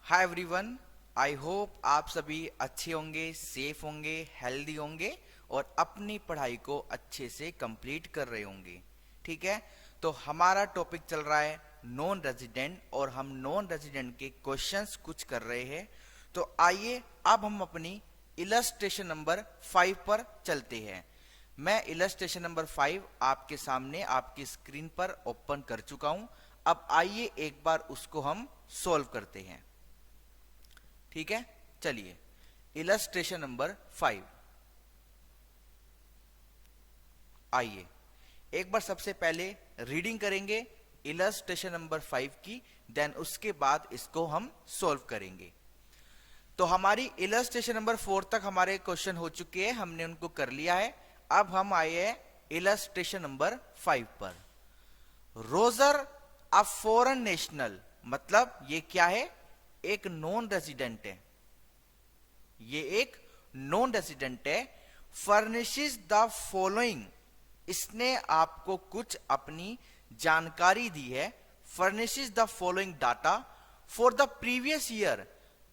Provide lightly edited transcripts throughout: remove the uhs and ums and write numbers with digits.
Hi everyone, I hope आप सभी अच्छे होंगे, सेफ होंगे, हेल्दी होंगे और अपनी पढ़ाई को अच्छे से कंप्लीट कर रहे होंगे। ठीक है, तो हमारा टॉपिक चल रहा है नॉन रेजिडेंट और हम नॉन रेजिडेंट के क्वेश्चंस कुछ कर रहे हैं। तो आइए अब हम अपनी इलस्ट्रेशन नंबर 5 पर चलते हैं। मैं इलस्ट्रेशन नंबर 5 आपके सामने आपकी स्क्रीन पर ओपन कर चुका हूं। अब आइए एक बार उसको हम सॉल्व करते हैं। ठीक है, चलिए इलस्ट्रेशन नंबर 5। आइए एक बार सबसे पहले रीडिंग करेंगे इलस्ट्रेशन नंबर 5 की, देन उसके बाद इसको हम सॉल्व करेंगे। तो हमारी इलस्ट्रेशन नंबर 4 तक हमारे क्वेश्चन हो चुके हैं, हमने उनको कर लिया है। अब हम आए हैं इलस्ट्रेशन नंबर 5 पर। रोजर अ फॉरेन नेशनल, मतलब ये क्या है? एक नॉन रेजिडेंट है, ये एक नॉन रेजिडेंट है। फर्निशेस द फॉलोइंग, इसने आपको कुछ अपनी जानकारी दी है। Furnishes the following data for the previous year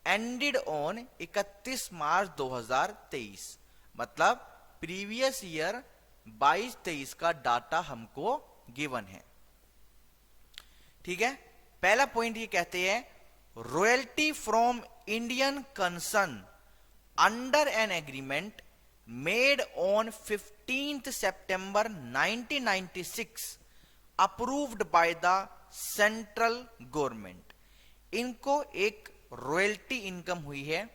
ended on 31 मार्च 2023, मतलब प्रीवियस ईयर 22-23 का डाटा हमको गिवन है। ठीक है, पहला पॉइंट ये कहते हैं royalty from Indian concern under N agreement made on 15th September 1996 approved by the central government. इनको एक रॉयल्टी इनकम हुई है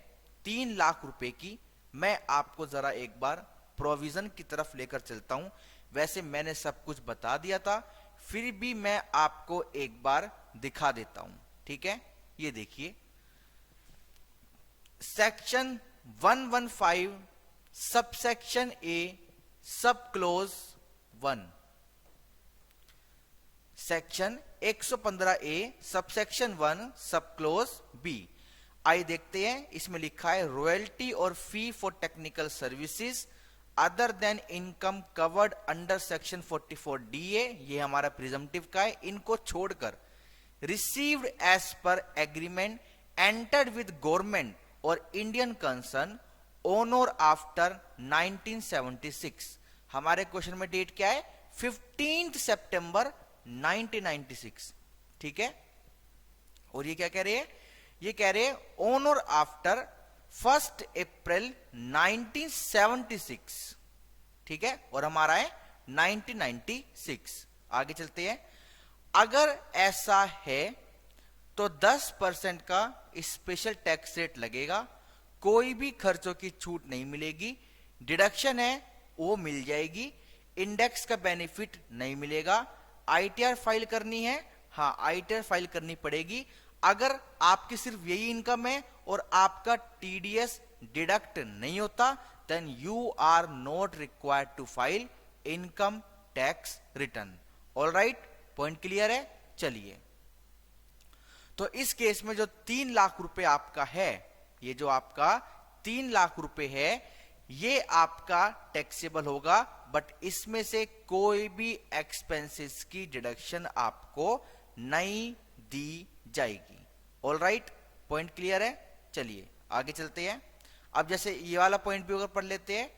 3 लाख रुपए की। मैं आपको जरा एक बार प्रोविजन की तरफ लेकर चलता हूं। वैसे मैंने सब कुछ बता दिया था, फिर भी मैं आपको एक बार दिखा देता हूं। ठीक है, ये देखिए सेक्शन 115 सबसेक्शन ए सब क्लोज 1, सेक्शन 115 ए सबसेक्शन 1 सब क्लोज बी। आइए देखते हैं, इसमें लिखा है रॉयल्टी और fee for technical services other than income covered under section 44 DA, ये हमारा प्रिजम्पटिव का है, इनको छोड़कर received as per agreement entered with government और इंडियन कंसर्न ऑन और आफ्टर 1976। हमारे क्वेश्चन में डेट क्या है? 15th September 1996। ठीक है, और ये क्या कह रहे हैं? ये कह रहे हैं ऑन और आफ्टर 1st April 1976। ठीक है, और हमारा है 1996। आगे चलते हैं। अगर ऐसा है तो 10% का स्पेशल टैक्स रेट लगेगा, कोई भी खर्चों की छूट नहीं मिलेगी। डिडक्शन है वो मिल जाएगी, इंडेक्स का बेनिफिट नहीं मिलेगा। आईटीआर फाइल करनी है, हाँ आईटीआर फाइल करनी पड़ेगी। अगर आपकी सिर्फ यही इनकम है और आपका टीडीएस डिडक्ट नहीं होता, then you are not required to file income tax return. Alright, point clear है? चलिए, तो इस केस में जो 3 लाख रुपए आपका है, ये जो आपका 3 लाख रुपए है, ये आपका टैक्सेबल होगा, बट इसमें से कोई भी एक्सपेंसेस की डिडक्शन आपको नहीं दी जाएगी। ऑलराइट, पॉइंट क्लियर है? चलिए आगे चलते हैं। अब जैसे ये वाला पॉइंट भी अगर पढ़ लेते हैं,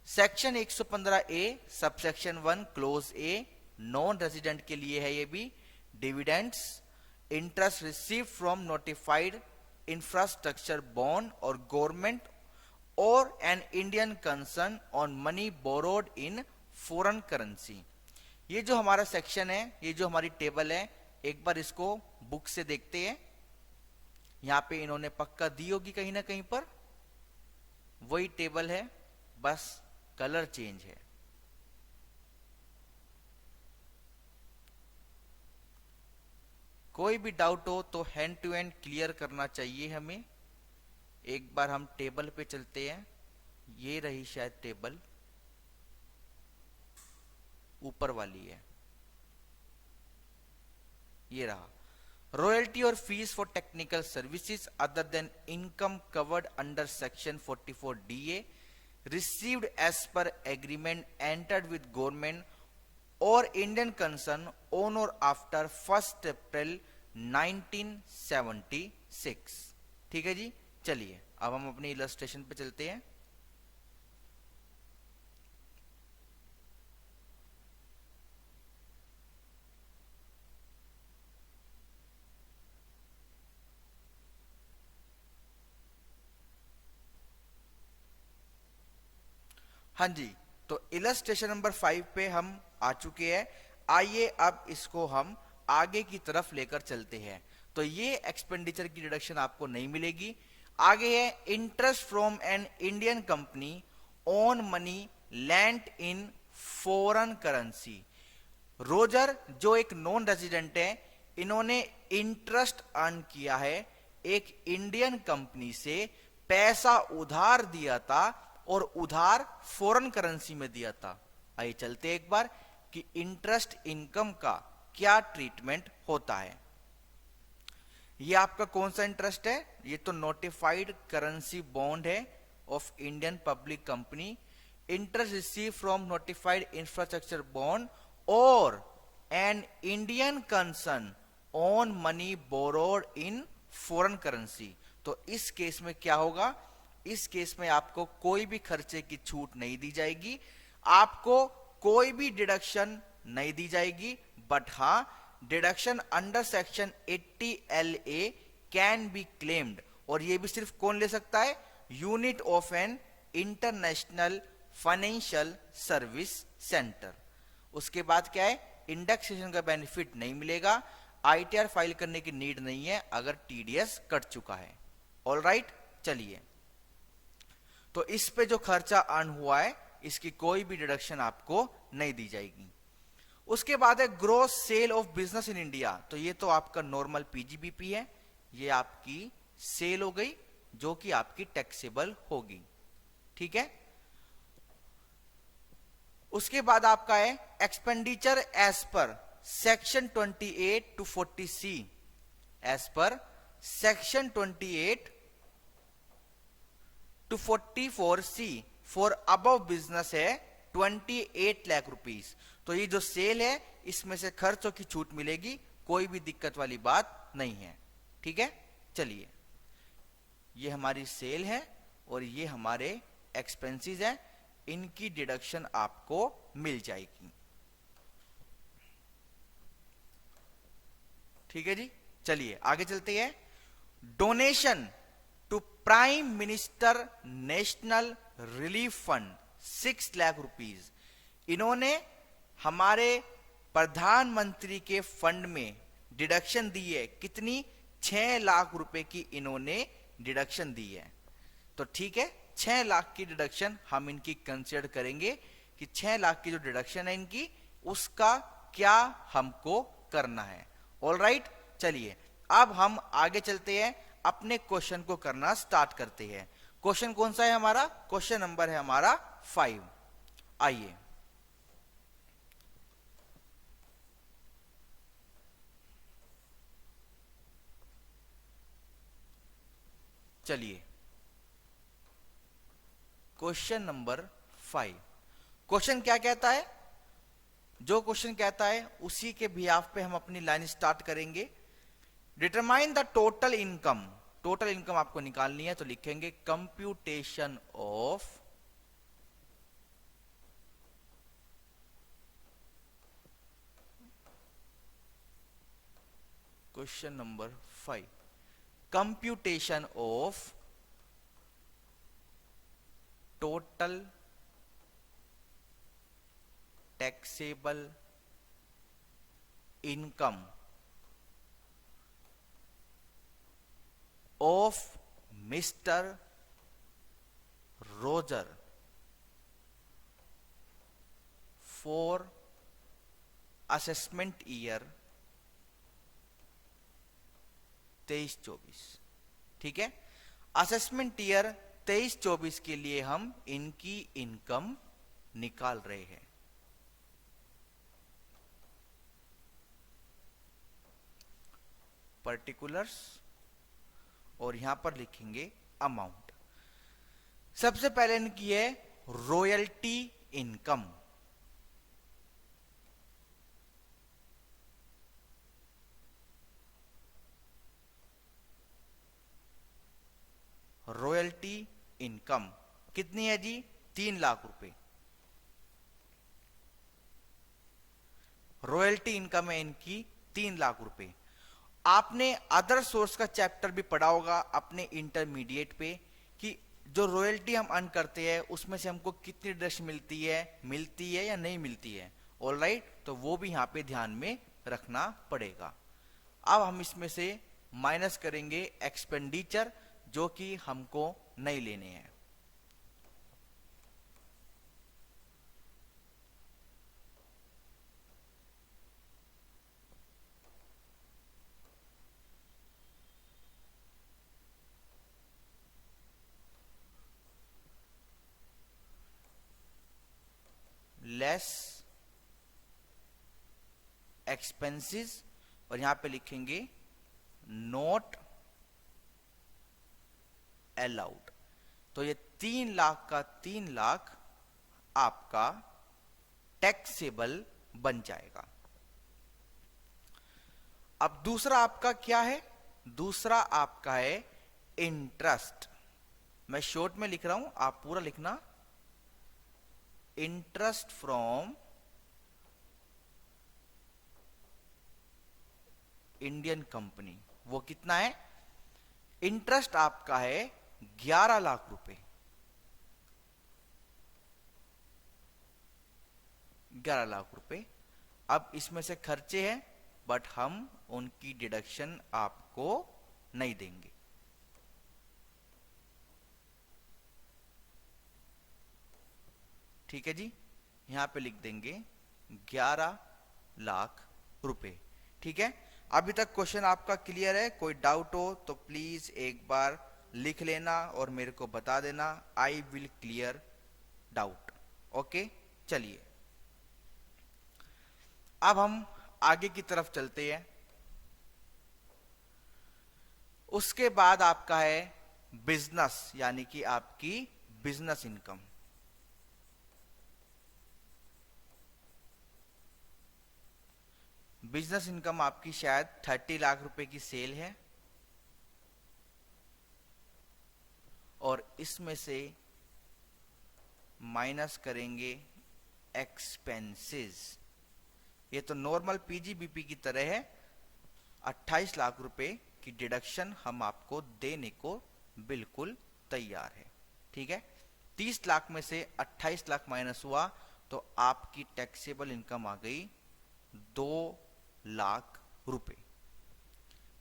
section 115 A subsection 1 close a non resident के लिए है ये भी। Dividends interest receive from notified infrastructure bond और गवर्नमेंट और an Indian concern on money borrowed in foreign currency. ये जो हमारा सेक्शन है, ये जो हमारी टेबल है, एक बार इसको बुक से देखते हैं। यहां पे इन्होंने पक्का दी होगी कहीं ना कहीं पर, वही टेबल है, बस कलर चेंज है। कोई भी डाउट हो तो हैंड टू हैंड क्लियर करना चाहिए हमें। एक बार हम टेबल पे चलते हैं। ये रही शायद टेबल, ऊपर वाली है, ये रहा। रॉयल्टी और fees for technical services other than income covered under section 44 DA received as per agreement entered with government और इंडियन कंसर्न ऑन और आफ्टर 1st April 1976। ठीक है जी। चलिए अब हम अपनी इलस्ट्रेशन पे चलते हैं। हाँ जी, तो इलस्ट्रेशन नंबर 5 पे हम आ चुके हैं। आइए अब इसको हम आगे की तरफ लेकर चलते हैं। तो ये एक्सपेंडिचर की डिडक्शन आपको नहीं मिलेगी। आगे है interest from an Indian company on money land in foreign currency. Roger जो एक नॉन रेजिडेंट है, इन्होंने इंटरेस्ट अर्न किया है एक इंडियन कंपनी से, पैसा उधार दिया था और उधार फॉरेन करेंसी में दिया था। आइए चलते एक बार कि इंटरेस्ट इनकम का क्या ट्रीटमेंट होता है। ये आपका कौन सा इंटरेस्ट है? ये तो नोटिफाइड करेंसी बॉन्ड है of Indian public company. Interest receive from notified infrastructure bond और an Indian concern on money borrowed in foreign currency. तो इस केस में क्या होगा? इस केस में आपको कोई भी खर्चे की छूट नहीं दी जाएगी, आपको कोई भी डिडक्शन नहीं दी जाएगी, बट हां deduction under section 80 LA can be claimed. और ये भी सिर्फ कौन ले सकता है? Unit of an international financial service centre. उसके बाद क्या है? इंडेक्सेशन का बेनिफिट नहीं मिलेगा, ITR फाइल करने की नीड नहीं है अगर TDS कट चुका है। ऑल राइट, चलिए तो इस पे जो खर्चा अर्न हुआ है इसकी कोई भी डिडक्शन आपको नहीं दी जाएगी। उसके बाद है gross sale of business in India. तो ये तो आपका नॉर्मल PGBP है, ये आपकी सेल हो गई जो कि आपकी टैक्सेबल होगी, ठीक है। उसके बाद आपका है expenditure as per section 28 to 40C। As per section 28 to 44C for above business है 28 लाख रुपीस। तो ये जो सेल है इसमें से खर्चों की छूट मिलेगी, कोई भी दिक्कत वाली बात नहीं है, ठीक है। चलिए ये हमारी सेल है और ये हमारे एक्सपेंसेस है, इनकी डिडक्शन आपको मिल जाएगी, ठीक है जी। चलिए आगे चलते हैं। Donation to prime minister national relief fund 6 lakh rupees. इन्होंने हमारे प्रधानमंत्री के फंड में डिडक्शन दी है, कितनी? 6 लाख रुपए की इन्होंने डिडक्शन दी है। तो ठीक है, 6 लाख की डिडक्शन हम इनकी कंसिडर करेंगे कि 6 लाख की जो डिडक्शन है इनकी, उसका क्या हमको करना है। ऑल राइट, चलिए अब हम आगे चलते हैं, अपने क्वेश्चन को करना स्टार्ट करते हैं। क्वेश्चन कौन सा है हमारा? क्वेश्चन नंबर है हमारा 5। आइए चलिए क्वेश्चन नंबर 5। क्वेश्चन क्या कहता है? जो क्वेश्चन कहता है उसी के बिहाफ पे हम अपनी लाइन स्टार्ट करेंगे। Determine the total income. Total income आपको निकालनी है तो लिखेंगे computation of question number 5, computation of total taxable income of mister Roger for assessment year 23-24, ठीक है। असेसमेंट ईयर 23-24 के लिए हम इनकी इनकम निकाल रहे हैं। पर्टिकुलर्स और यहां पर लिखेंगे अमाउंट। सबसे पहले इनकी है रॉयल्टी इनकम। इनकम कितनी है जी? 3 लाख रुपए रॉयल्टी इनकम है इनकी, 3 लाख रुपए। आपने अदर सोर्स का चैप्टर भी पढ़ा होगा अपने इंटरमीडिएट पे कि जो रॉयल्टी हम अर्न करते हैं उसमें से हमको कितनी डिडक्शन मिलती है या नहीं मिलती है। ऑलराइट, तो वो भी यहाँ पे ध्यान में रखना पड़ेगा। अब हम इसमें से माइनस करेंगे एक्सपेंडिचर जो कि हमको नहीं लेने हैं। लेस एक्सपेंसेस और यहां पे लिखेंगे नॉट अलाउड। तो ये 3 लाख का 3 लाख आपका टैक्सेबल बन जाएगा। अब दूसरा आपका क्या है? दूसरा आपका है इंटरेस्ट। मैं शॉर्ट में लिख रहा हूं, आप पूरा लिखना। इंटरेस्ट फ्रॉम इंडियन कंपनी, वो कितना है? इंटरेस्ट आपका है 11 लाख रुपए। 11 लाख रुपए। अब इसमें से खर्चे हैं बट हम उनकी डिडक्शन आपको नहीं देंगे। ठीक है जी, यहां पे लिख देंगे 11 लाख रुपए। ठीक है, अभी तक क्वेश्चन आपका क्लियर है? कोई डाउट हो तो प्लीज एक बार लिख लेना और मेरे को बता देना। I will clear doubt. Okay, चलिए अब हम आगे की तरफ चलते हैं। उसके बाद आपका है बिजनेस, यानी कि आपकी बिजनेस इनकम। बिजनेस इनकम आपकी शायद 30 लाख रुपए की सेल है और इसमें से माइनस करेंगे एक्सपेंसेस। ये तो नॉर्मल पीजीबीपी की तरह है। 28 लाख रुपए की डिडक्शन हम आपको देने को बिल्कुल तैयार है। ठीक है, 30 लाख में से 28 लाख माइनस हुआ तो आपकी टैक्सेबल इनकम आ गई 2 लाख रुपए।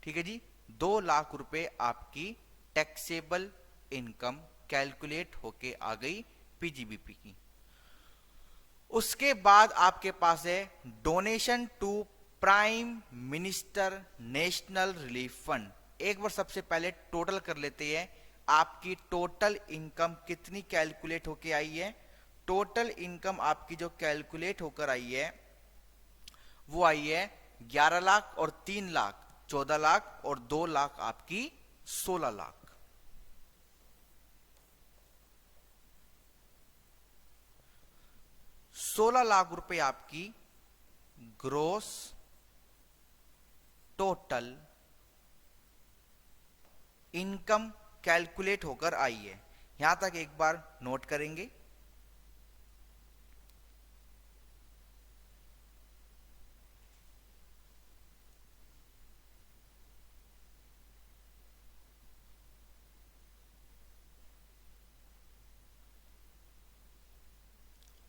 ठीक है जी, 2 लाख रुपए आपकी टैक्सेबल इनकम कैलकुलेट होके आ गई पीजीबीपी की। उसके बाद आपके पास है donation to prime minister national relief fund. एक बार सबसे पहले टोटल कर लेते हैं, आपकी टोटल इनकम कितनी कैलकुलेट होके आई है। टोटल इनकम आपकी जो कैलकुलेट होकर आई है वो आई है 11 लाख और 3 लाख 14 लाख और 2 लाख आपकी 16 लाख। ₹16 लाख रुपए आपकी ग्रोस टोटल इनकम कैलकुलेट होकर आई है। यहां तक एक बार नोट करेंगे।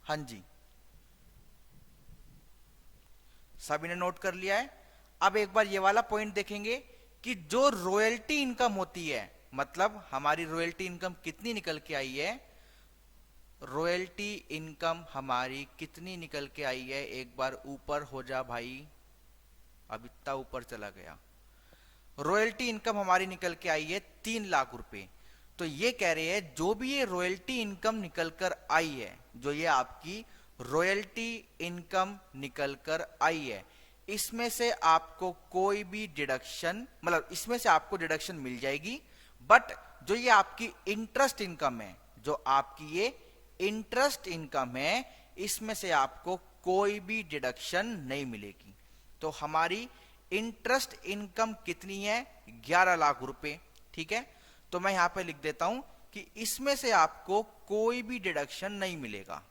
हाँ जी, सभी ने नोट कर लिया है। अब एक बार ये वाला पॉइंट देखेंगे कि जो रॉयल्टी इनकम होती है, मतलब हमारी रॉयल्टी इनकम कितनी निकल के आई है। रॉयल्टी इनकम हमारी कितनी निकल के आई है, एक बार ऊपर हो जा भाई, अब इतना ऊपर चला गया। रॉयल्टी इनकम हमारी निकल के आई है 3 लाख रुपए। तो ये कह रहे हैं जो भी ये रॉयल्टी इनकम निकल कर आई है, जो ये आपकी रॉयल्टी इनकम निकल कर आई है, इसमें से आपको कोई भी डिडक्शन, मतलब इसमें से आपको डिडक्शन मिल जाएगी। बट जो ये आपकी इंटरेस्ट इनकम है, जो आपकी ये इंटरेस्ट इनकम है, इसमें से आपको कोई भी डिडक्शन नहीं मिलेगी। तो हमारी इंटरेस्ट इनकम कितनी है? 11 लाख रुपए। ठीक है, तो मैं यहां पे लिख देता हूं कि इसमें से आपको कोई भी डिडक्शन नहीं मिलेगा,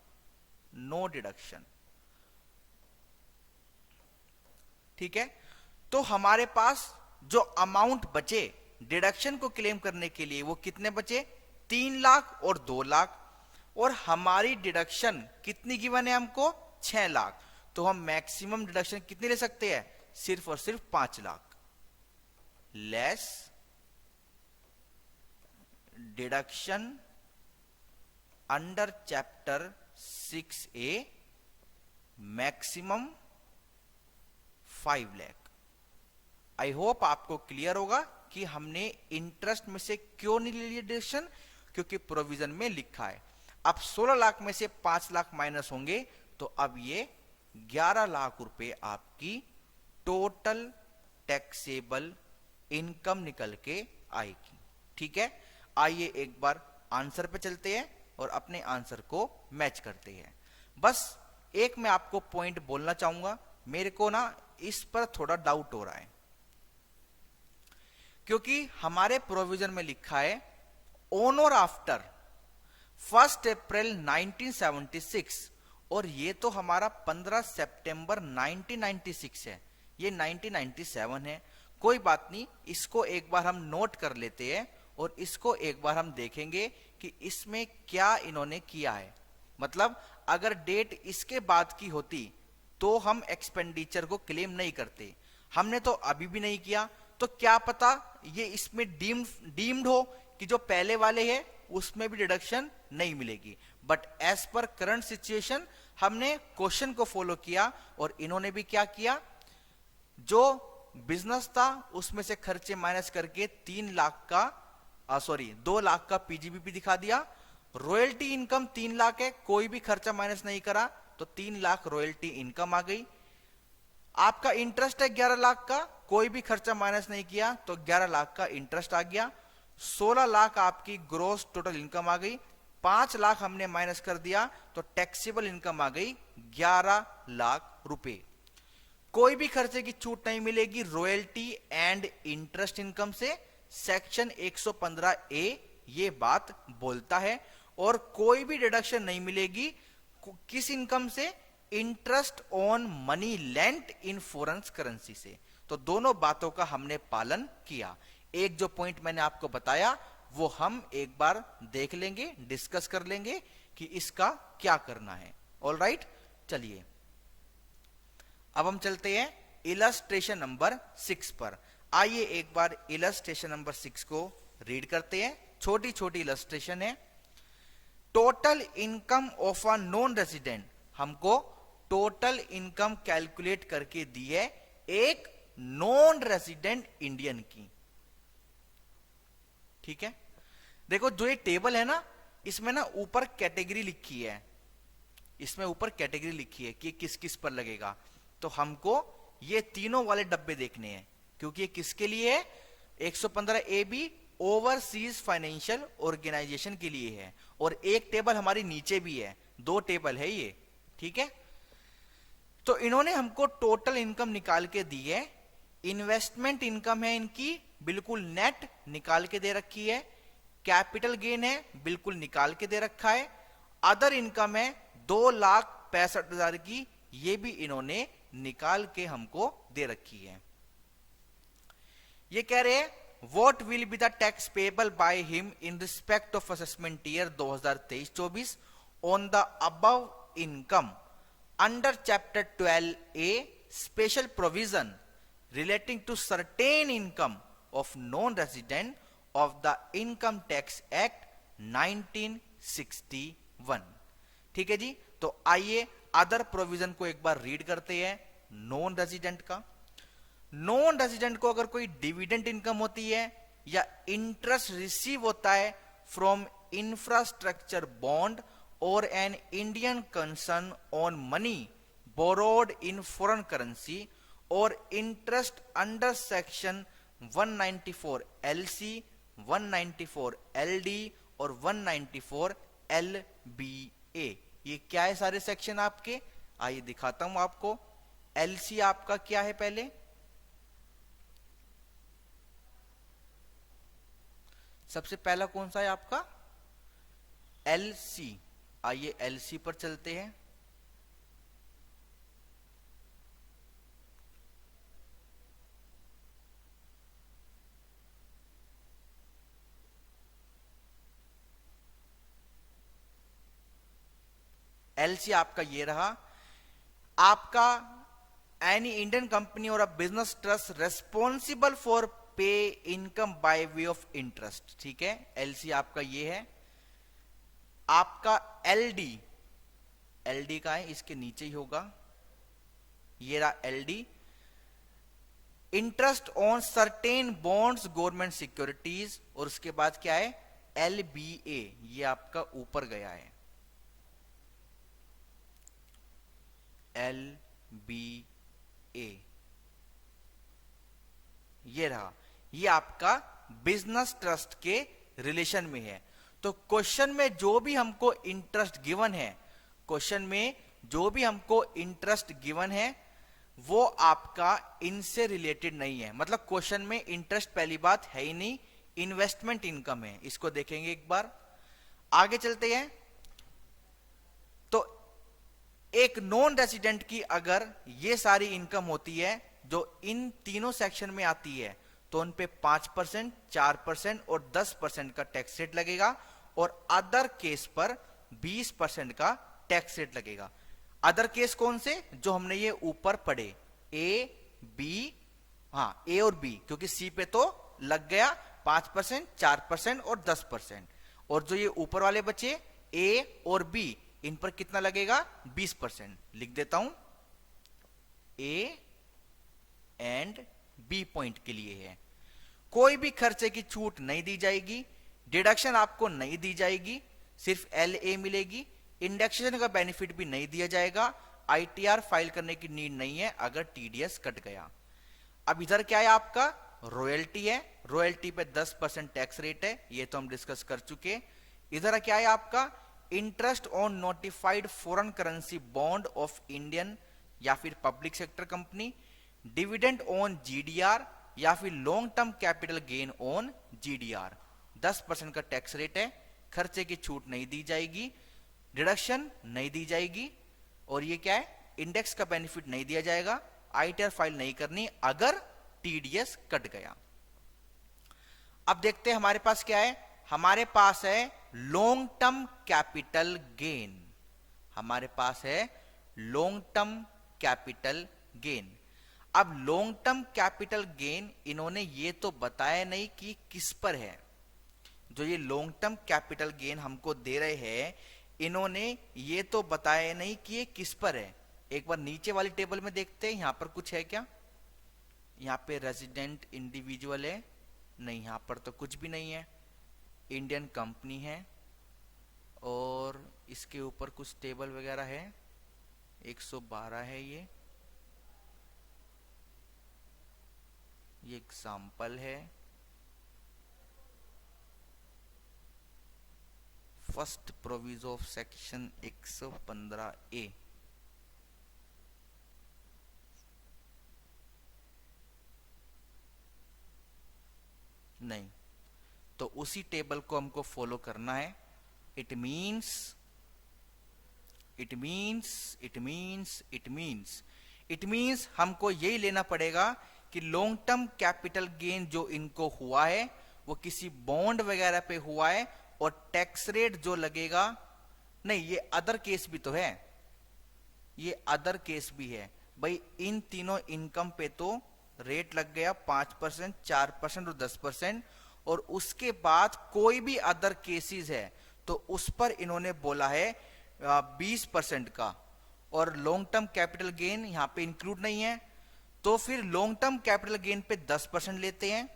नो डिडक्शन। ठीक है, तो हमारे पास जो अमाउंट बचे डिडक्शन को क्लेम करने के लिए वो कितने बचे, 3 लाख और 2 लाख, और हमारी डिडक्शन कितनी गिवन है हमको, 6 लाख। तो हम मैक्सिमम डिडक्शन कितनी ले सकते हैं, सिर्फ और सिर्फ 5 lakh. Less deduction under chapter 6A maximum 5 lakh. I hope आपको क्लियर होगा कि हमने इंटरेस्ट में से क्यों नहीं ले लिया डिडक्शन, क्योंकि प्रोविजन में लिखा है। अब 16 लाख में से 5 लाख माइनस होंगे तो अब ये 11 लाख रुपए आपकी टोटल टैक्सेबल इनकम निकल के आएगी। ठीक है, आइए एक बार आंसर पे चलते हैं और अपने आंसर को मैच करते हैं। बस एक मैं आपको पॉइंट बोलना चाहूंगा, मेरे को ना इस पर थोड़ा डाउट हो रहा है, क्योंकि हमारे प्रोविजन में लिखा है ऑन और आफ्टर 1 अप्रैल 1976, और ये तो हमारा 15 सितंबर 1996 है, ये 1997 है। कोई बात नहीं, इसको एक बार हम नोट कर लेते हैं और इसको एक बार हम देखेंगे कि इसमें क्या इन्होंने किया है। मतलब अगर डेट इसके बाद की होती तो हम एक्सपेंडिचर को क्लेम नहीं करते, हमने तो अभी भी नहीं किया, तो क्या पता ये इसमें डीम्ड हो कि जो पहले वाले हैं उसमें भी डिडक्शन नहीं मिलेगी। But as per current situation हमने क्वेश्चन को फॉलो किया और इन्होंने भी क्या किया, जो बिजनेस था उसमें से खर्चे माइनस करके 2 लाख का पीजीबीपी दिखा दिया। रॉयल्टी इनकम 3 लाख है, कोई भी खर्चा माइनस नहीं करा तो 3 लाख रॉयल्टी इनकम आ गई। आपका इंटरेस्ट है 11 लाख का, कोई भी खर्चा माइनस नहीं किया तो 11 लाख का इंटरेस्ट आ गया। 16 लाख आपकी ग्रोस टोटल इनकम आ गई। 5 लाख हमने माइनस कर दिया तो टैक्सेबल इनकम आ गई 11 लाख रुपए। कोई भी खर्चे की छूट नहीं मिलेगी रॉयल्टी एंड इंटरेस्ट इनकम से, सेक्शन 115A ये बात बोलता है। और कोई भी डिडक्शन नहीं मिलेगी किस इनकम से, interest on money lent in foreign currency से। तो दोनों बातों का हमने पालन किया। एक जो पॉइंट मैंने आपको बताया वो हम एक बार देख लेंगे, डिस्कस कर लेंगे कि इसका क्या करना है। ऑलराइट, चलिए अब हम चलते हैं इलस्ट्रेशन नंबर 6 पर। आइए एक बार इलस्ट्रेशन नंबर 6 को रीड करते हैं। छोटी छोटी इलस्ट्रेशन है। Total income of a non resident, हमको टोटल इनकम कैलकुलेट करके दी है एक नॉन रेजिडेंट इंडियन की। ठीक है, देखो जो ये टेबल है ना, इसमें ना ऊपर कैटेगरी लिखी है, इसमें ऊपर कैटेगरी लिखी है कि किस किस पर लगेगा। तो हमको ये तीनों वाले डब्बे देखने हैं, क्योंकि ये किसके लिए है, 115AB ओवरसीज फाइनेंशियल ऑर्गेनाइजेशन के लिए है। और एक टेबल हमारी नीचे भी है, 2 टेबल है ये। ठीक है, तो इन्होंने हमको टोटल इनकम निकाल के दी है। इन्वेस्टमेंट इनकम है इनकी बिल्कुल नेट निकाल के दे रखी है। कैपिटल गेन है बिल्कुल निकाल के दे रखा है। अदर इनकम है 2,65,000 की, ये भी इन्होंने निकाल के हमको दे रखी है। ये कह रहे हैं what will be the tax payable by him in respect of assessment year 2023-24 on the above income under chapter 12A special provision relating to certain income of non-resident of the Income Tax Act 1961। ठीक है जी, तो आइए other provision को एक बार read करते हैं। Non resident का, non resident को अगर कोई डिविडेंड इनकम होती है या इंटरेस्ट रिसीव होता है फ्रॉम इंफ्रास्ट्रक्चर बॉन्ड और an Indian concern on money borrowed in foreign currency और interest under section 194 LC, 194 LD और 194 LBA। ये क्या है सारे सेक्शन आपके, आइए दिखाता हूं आपको। LC आपका क्या है, पहले सबसे पहला कौन सा है आपका, एलसी, आइए एलसी पर चलते हैं। एलसी आपका ये रहा। आपका एनी इंडियन कंपनी और a business trust responsible for पे income by way of interest, ठीक है, एलसी आपका ये है। आपका एलडी, एलडी का है, इसके नीचे ही होगा, ये रहा एलडी, interest on certain bonds government securities, और उसके बाद क्या है एलबीए, ये आपका ऊपर गया है, एलबीए ये रहा, ये आपका बिजनेस ट्रस्ट के रिलेशन में है। तो क्वेश्चन में जो भी हमको इंटरेस्ट गिवन है, क्वेश्चन में जो भी हमको इंटरेस्ट गिवन है वो आपका इनसे रिलेटेड नहीं है, मतलब क्वेश्चन में इंटरेस्ट पहली बात है ही नहीं, इन्वेस्टमेंट इनकम है। इसको देखेंगे एक बार, आगे चलते हैं। तो एक नॉन रेजिडेंट की अगर ये सारी इनकम होती है जो इन तीनों सेक्शन में आती है, तो उन पे 5%, 4% और 10% का टैक्स रेट लगेगा, और अदर केस पर 20% का टैक्स रेट लगेगा। अदर केस कौन से, जो हमने ये ऊपर पढ़े, ए बी, हाँ ए और बी, क्योंकि सी पे तो लग गया 5%, 4% और 10%, और जो ये ऊपर वाले बचे ए और बी, इन पर कितना लगेगा 20%। लिख देता हूं, ए एंड बी पॉइंट के लिए है। कोई भी खर्चे की छूट नहीं दी जाएगी, डिडक्शन आपको नहीं दी जाएगी, सिर्फ एलए मिलेगी, इंडेक्सेशन का बेनिफिट भी नहीं दिया जाएगा, आईटीआर फाइल करने की नीड नहीं है अगर टीडीएस कट गया। अब इधर क्या है आपका रॉयल्टी है, रॉयल्टी पे 10% टैक्स रेट है, ये तो हम डिस्कस कर चुके। इधर क्या है आपका interest on notified foreign currency bond of Indian या फिर public sector company, dividend on GDR या फिर long term capital gain on GDR, 10% का टैक्स रेट है, खर्चे की छूट नहीं दी जाएगी, डिडक्शन नहीं दी जाएगी, और ये क्या है इंडेक्स का बेनिफिट नहीं दिया जाएगा, आईटीआर फाइल नहीं करनी अगर टीडीएस कट गया। अब देखते हैं हमारे पास क्या है, हमारे पास है लॉन्ग टर्म कैपिटल गेन, हमारे पास है लॉन्ग टर्म कैपिटल गेन। अब लॉन्ग टर्म कैपिटल गेन इन्होंने ये तो बताया नहीं कि किस पर है, जो ये लॉन्ग टर्म कैपिटल गेन हमको दे रहे हैं इन्होंने ये तो बताया नहीं कि ये किस पर है। एक बार नीचे वाली टेबल में देखते हैं, यहां पर कुछ है क्या, यहां पे रेजिडेंट इंडिविजुअल है, नहीं यहां पर तो कुछ भी नहीं है, इंडियन कंपनी है, और इसके ऊपर कुछ टेबल वगैरह है, 112 है, ये एग्जाम्पल है, first provision of section 115A, नहीं, तो उसी टेबल को हमको फॉलो करना है। इट मीन्स हमको यही लेना पड़ेगा कि लॉन्ग टर्म कैपिटल गेन जो इनको हुआ है वो किसी बॉन्ड वगैरह पे हुआ है, और टैक्स रेट जो लगेगा, नहीं ये अदर केस भी तो है, ये अदर केस भी है भाई, इन तीनों इनकम पे तो रेट लग गया 5%, 4% और 10%, और उसके बाद कोई भी अदर केसेस है तो उस पर इन्होंने बोला है 20% का, और लॉन्ग टर्म कैपिटल गेन यहां पे इंक्लूड नहीं है, तो फिर लॉन्ग टर्म कैपिटल गेन पे 10% लेते हैं,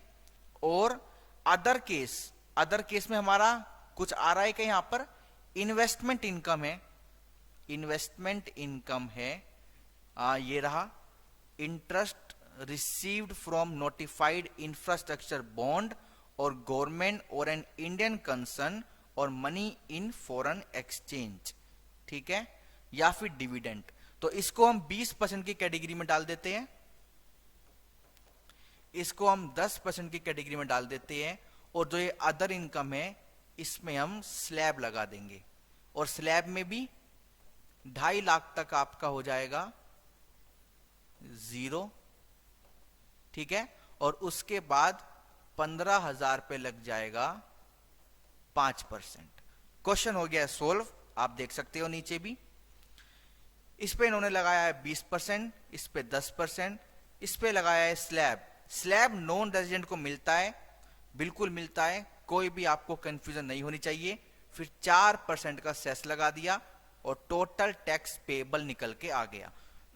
और अदर केस में हमारा कुछ आ रहा है कि यहां पर इन्वेस्टमेंट इनकम है, इन्वेस्टमेंट इनकम है, ये रहा, interest received from notified infrastructure bond और गवर्नमेंट और एन इंडियन कंसर्न और मनी इन फॉरेन एक्सचेंज, ठीक है, या फिर डिविडेंड। तो इसको हम 20% की कैटेगरी में डाल देते हैं, इसको हम 10% की कैटेगरी में डाल देते हैं, और जो ये अदर इनकम है इसमें हम स्लैब लगा देंगे और स्लैब में भी 2.5 लाख तक आपका हो जाएगा 0, ठीक है। और उसके बाद 15,000 पे लग जाएगा 5%। क्वेश्चन हो गया सोल्व, आप देख सकते हो नीचे भी। इस पे इन्होंने लगाया है 20%, इस पे 10%, इस पे लगाया है स्लैब। स्लैब नॉन रेजिडेंट को मिलता है, बिल्कुल मिलता है, कोई भी आपको कंफ्यूजन नहीं होनी चाहिए। फिर 4% का सेस लगा दिया और टोटल टैक्स पेबल निकल के आ गया।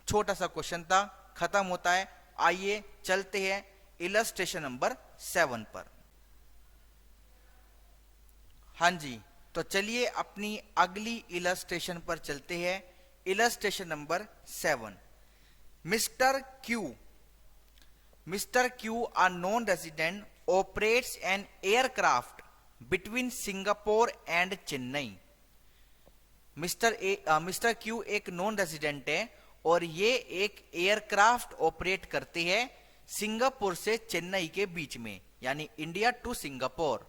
छोटा सा क्वेश्चन था, खत्म होता है। आइए चलते हैं इलस्ट्रेशन नंबर 7 पर। हाँ जी, तो चलिए अपनी अगली इलस्ट्रेशन पर चलते हैं। Illustration number 7। Mister Q a non-resident operates an aircraft between Singapore and Chennai. Mister Q एक नॉन रेजिडेंट है और ये एक एयरक्राफ्ट ऑपरेट करते हैं सिंगापुर से चेन्नई के बीच में, यानी India to Singapore.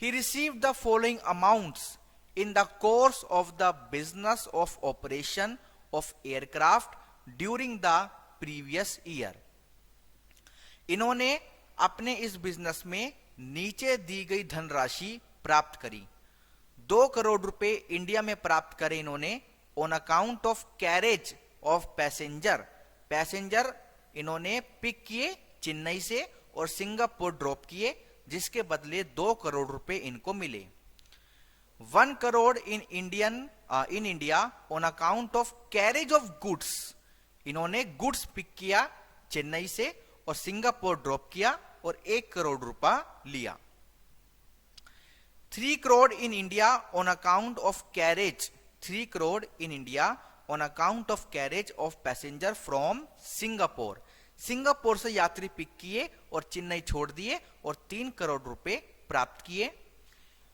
He received the following amounts in the course of the business of operation of aircraft during the previous year। इन्होंने अपने इस बिजनेस में नीचे दी गई धनराशि प्राप्त करी। 2 करोड़ रुपए इंडिया में प्राप्त करे इन्होंने on account of carriage of passenger इन्होंने पिक किए चेन्नई से और सिंगापुर ड्रॉप किए, जिसके बदले 2 करोड़ रुपए इनको मिले। 1 crore in India on account of carriage of goods, इन्होंने गुड्स पिक किया चेन्नई से और सिंगापुर ड्रॉप किया और 1 करोड़ रुपया लिया। 3 crore in India on account of carriage, 3 crore in India on account of carriage of passenger from Singapore से यात्री पिक किए और चेन्नई छोड़ दिए और 3 करोड़ रुपए प्राप्त किए।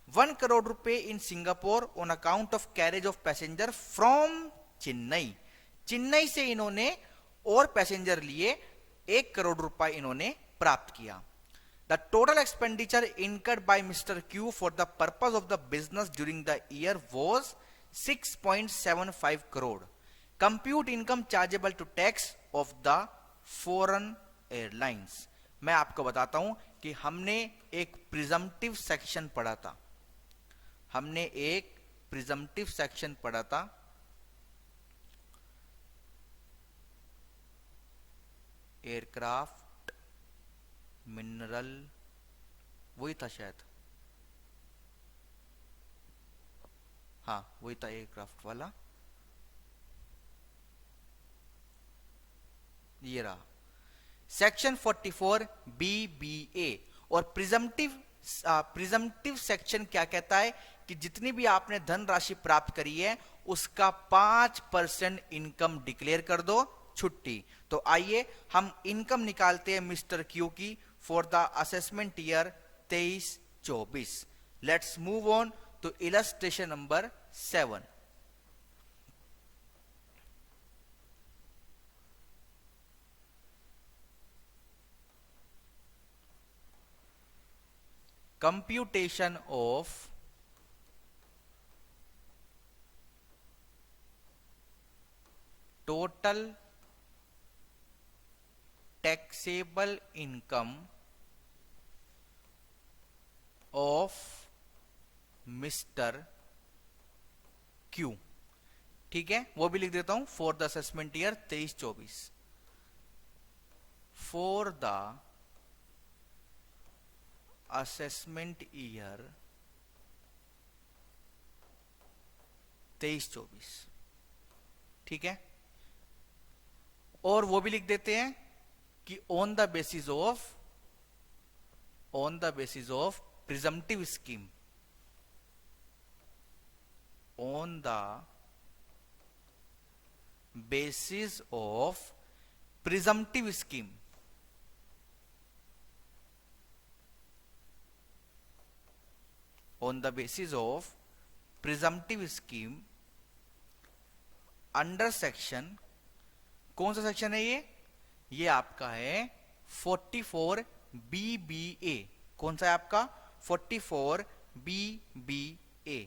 1 करोड़ रुपए in Singapore on account of carriage of passenger from Chennai से इन्होंने और पैसेंजर लिए, 1 करोड़ रुपए इन्होंने प्राप्त किया। The total expenditure incurred by mister Q for the purpose of the business during the year was 6.75 crore. Compute income chargeable to tax of the foreign airlines. मैं आपको बताता हूं कि हमने एक प्रिजम्पटिव सेक्शन पढ़ा था, एयरक्राफ्ट मिनरल, वही था शायद, हाँ वही था एयरक्राफ्ट वाला, ये रहा सेक्शन 44 BBA। और प्रिजम्पटिव सेक्शन क्या कहता है कि जितनी भी आपने धनराशि प्राप्त करी है उसका 5% इनकम डिक्लेयर कर दो, छुट्टी। तो आइए हम इनकम निकालते हैं मिस्टर क्यू की for the assessment year 23-24। Let's move on to illustration number 7। Computation of total taxable income of Mr. Q। ठीक है, वो भी लिख देता हूं for the assessment year 23-24। For the assessment year 23-24, ठीक है। और वो भी लिख देते हैं कि on the basis of presumptive scheme, on the basis of presumptive scheme, on the basis of presumptive scheme under section, कौन सा सेक्शन है ये आपका है 44 BBA। कौन सा है आपका 44 BBA।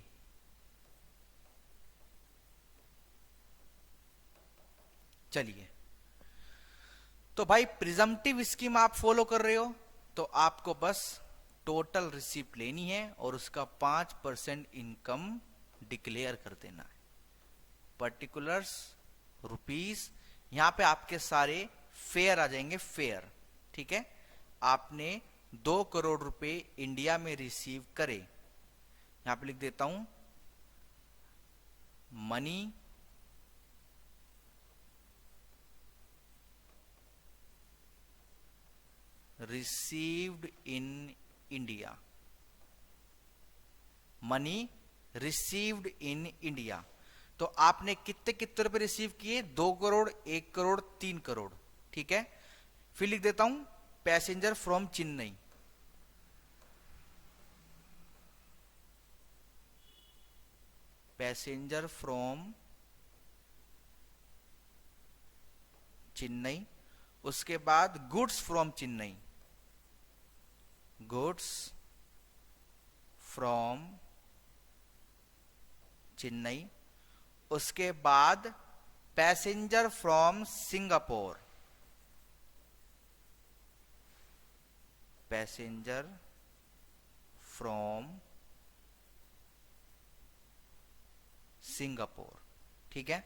चलिए, तो भाई प्रिजम्पटिव स्कीम आप फॉलो कर रहे हो तो आपको बस टोटल रिसीप्ट लेनी है और उसका 5% इनकम डिक्लेयर कर देना है। पर्टिकुलर्स रुपीस, यहां पे आपके सारे फेयर आ जाएंगे, फेयर। ठीक है, आपने 2 करोड़ रुपए इंडिया में रिसीव करे, यहां पे लिख देता हूं money received in India, money received in India. तो आपने कितने कितने रुपए रिसीव किए? 2 करोड़, 1 करोड़, 3 करोड़। ठीक है, फिर लिख देता हूं passenger from Chennai, passenger from Chennai. उसके बाद goods from Chennai, goods from Chennai. उसके बाद passenger from Singapore, passenger from Singapore. ठीक है,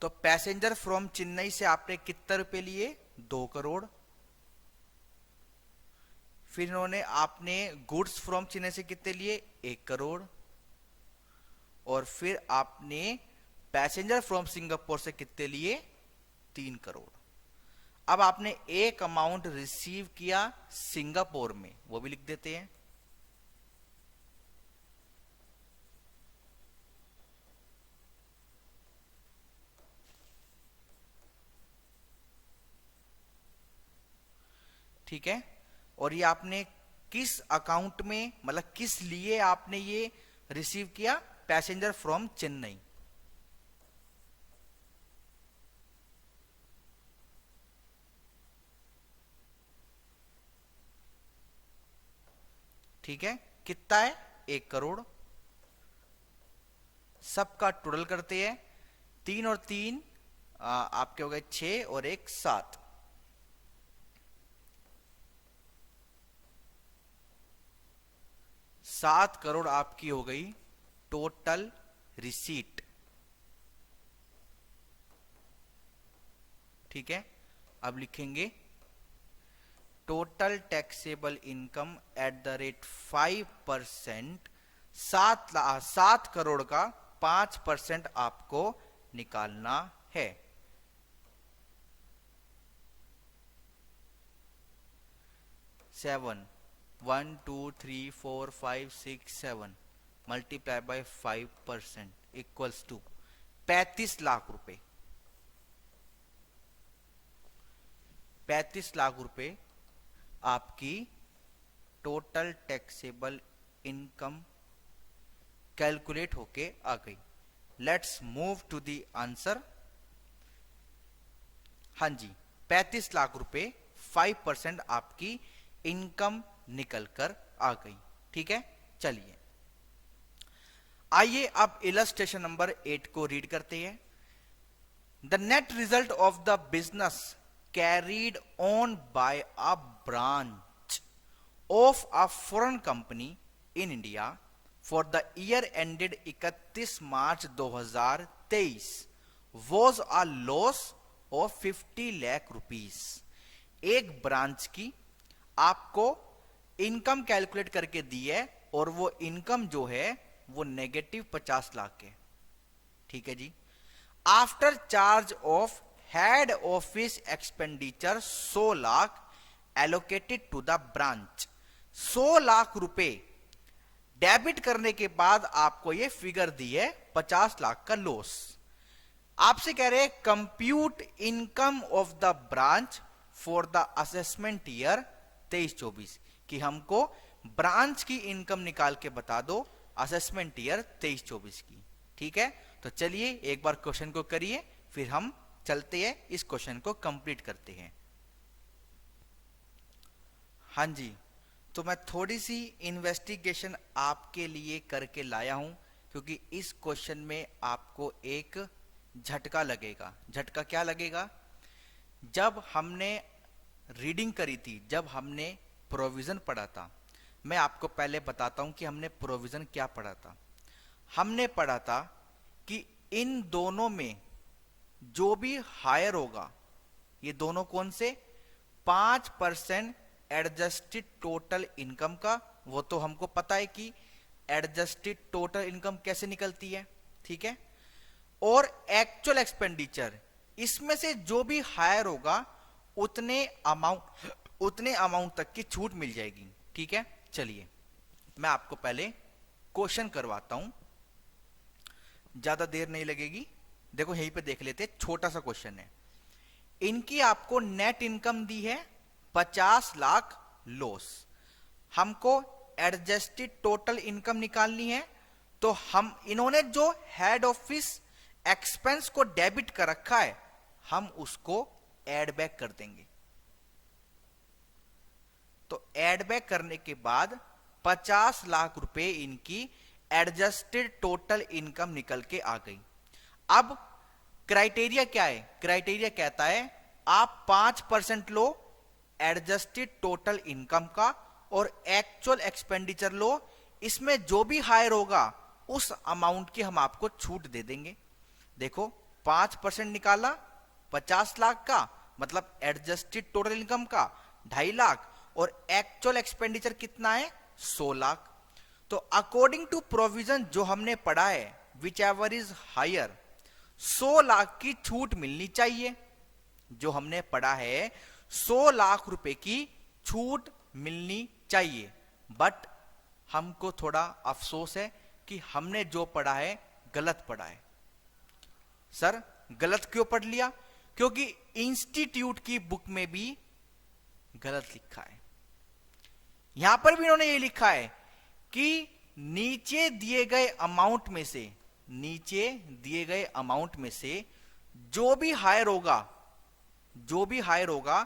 तो पैसेंजर फ्रॉम चेन्नई से आपने कितने रुपए लिए? 2 करोड़। फिर इन्होंने आपने गुड्स फ्रॉम चेन्नई से कितने लिए? 1 करोड़। और फिर आपने पैसेंजर फ्रॉम सिंगापुर से कितने लिए? 3 करोड़। अब आपने एक अमाउंट रिसीव किया सिंगापुर में, वो भी लिख देते हैं। ठीक है, और ये आपने किस अकाउंट में, मतलब किस लिए आपने ये रिसीव किया? Passenger from Chennai. ठीक है, कितना है? 1 करोड़। सबका टोटल करते हैं, 3 और 3 आपके हो गए 6 और 1 7। 7 करोड़ आपकी हो गई टोटल रिसीट। ठीक है, अब लिखेंगे total taxable income at the rate 5%। 7 crore का 5% आपको निकालना है। 7 1 2 3 4 5 6 7 multiply by 5% equals to 35 lakh रुपए। 35 लाख रुपए आपकी टोटल टैक्सेबल इनकम कैलकुलेट होके आ गई। Let's move to the answer. हां जी, 35 लाख रुपए 5% आपकी इनकम निकल कर आ गई। ठीक है, चलिए आइए अब इलस्ट्रेशन नंबर 8 को रीड करते हैं। The net result of the business carried on by a branch of a foreign company in India for the year ended 31 March 2023 was a loss of 50 lakh rupees। एक branch की आपको income calculate करके दी है और वो income जो है वो नेगेटिव 50 लाख है। ठीक है जी, after charge of head office expenditure 100 lakh allocated to the branch. 100 lakh रुपए डेबिट करने के बाद आपको ये फिगर दी है 50 लाख का लॉस। आपसे कह रहे हैं compute income of the branch for the assessment year 23-24, कि हमको ब्रांच की इनकम निकाल के बता दो असेसमेंट ईयर 23-24 की। ठीक है, तो चलिए एक बार क्वेश्चन को करिए, फिर हम चलते हैं इस क्वेश्चन को कंप्लीट करते हैं। हां जी, तो मैं थोड़ी सी इन्वेस्टिगेशन आपके लिए करके लाया हूं, क्योंकि इस क्वेश्चन में आपको एक झटका लगेगा। झटका क्या लगेगा? जब हमने रीडिंग करी थी, जब हमने प्रोविजन पढ़ा था, मैं आपको पहले बताता हूं कि हमने प्रोविजन क्या पढ़ा था। हमने पढ़ा था कि इन दोनों में जो भी हायर होगा, ये दोनों कौन से, 5% एडजस्टेड टोटल इनकम का, वो तो हमको पता है कि एडजस्टेड टोटल इनकम कैसे निकलती है, ठीक है। और एक्चुअल एक्सपेंडिचर, इसमें से जो भी हायर होगा उतने अमाउंट तक की छूट मिल जाएगी, ठीक है। चलिए मैं आपको पहले क्वेश्चन करवाता हूं, ज्यादा देर नहीं लगेगी। देखो यहीं पे देख लेते, छोटा सा क्वेश्चन है। इनकी आपको नेट इनकम दी है 50 लाख लॉस, हमको एडजस्टेड टोटल इनकम निकालनी है। तो हम इन्होंने जो हेड ऑफिस एक्सपेंस को डेबिट कर रखा है, हम उसको एड बैक कर देंगे। तो एड बैक करने के बाद 50 लाख रुपए इनकी एडजस्टेड टोटल इनकम निकल के आ गई। अब क्राइटेरिया क्या है? क्राइटेरिया कहता है आप 5% लो एडजस्टेड टोटल इनकम का और एक्चुअल एक्सपेंडिचर लो, इसमें जो भी हायर होगा उस अमाउंट की हम आपको छूट दे देंगे। देखो 5% निकाला 50 लाख का, मतलब एडजस्टेड टोटल इनकम का 2.5 लाख, और एक्चुअल एक्सपेंडिचर कितना है 100 लाख। तो अकॉर्डिंग टू प्रोविजन जो हमने पढ़ा है, whichever is higher, 100 lakh की छूट मिलनी चाहिए। जो हमने पढ़ा है 100 लाख रुपए की छूट मिलनी चाहिए। बट हमको थोड़ा अफसोस है कि हमने जो पढ़ा है गलत पढ़ा है। सर गलत क्यों पढ़ लिया? क्योंकि इंस्टीट्यूट की बुक में भी गलत लिखा है। यहां पर भी इन्होंने ये लिखा है कि नीचे दिए गए अमाउंट में से, नीचे दिए गए अमाउंट में से जो भी हायर होगा, जो भी हायर होगा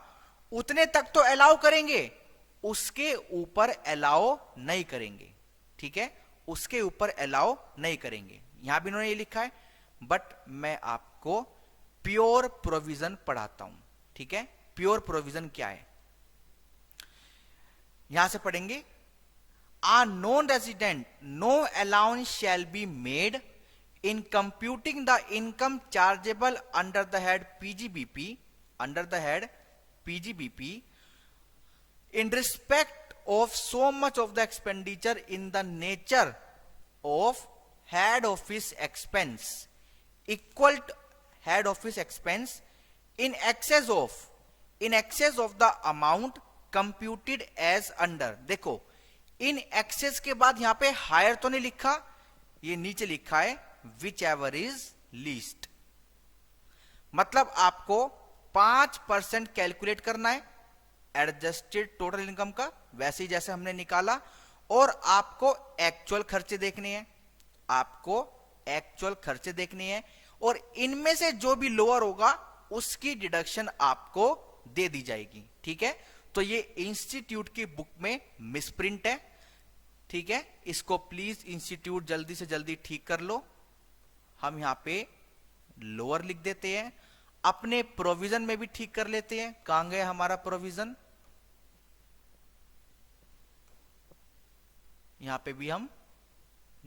उतने तक तो अलाउ करेंगे, उसके ऊपर अलाउ नहीं करेंगे, ठीक है। उसके ऊपर अलाउ नहीं करेंगे, यहां भी इन्होंने ये लिखा है। बट मैं आपको प्योर प्रोविजन पढ़ाता हूं, ठीक है। प्योर प्रोविजन क्या है यहां से पढ़ेंगे। A non resident no allowance shall be made in computing the income chargeable under the head PGBP, under the head PGBP, in respect of so much of the expenditure in the nature of head office expense equal to head office expense in excess of the amount computed as under। देखो in excess के बाद यहां पे higher तो नहीं लिखा, ये नीचे लिखा है विच एवर इज लीस्ट। मतलब आपको 5% कैलकुलेट करना है एडजस्टेड टोटल इनकम का, वैसे ही जैसे हमने निकाला, और आपको एक्चुअल खर्चे देखने हैं, आपको एक्चुअल खर्चे देखने हैं, और इनमें से जो भी लोअर होगा उसकी डिडक्शन आपको दे दी जाएगी, ठीक है। तो ये इंस्टीट्यूट की बुक में मिसप्रिंट है, ठीक है। इसको प्लीज इंस्टीट्यूट जल्दी से जल्दी ठीक कर लो। हम यहां पे लोअर लिख देते हैं, अपने प्रोविजन में भी ठीक कर लेते हैं। कहां गया हमारा प्रोविजन? यहां पे भी हम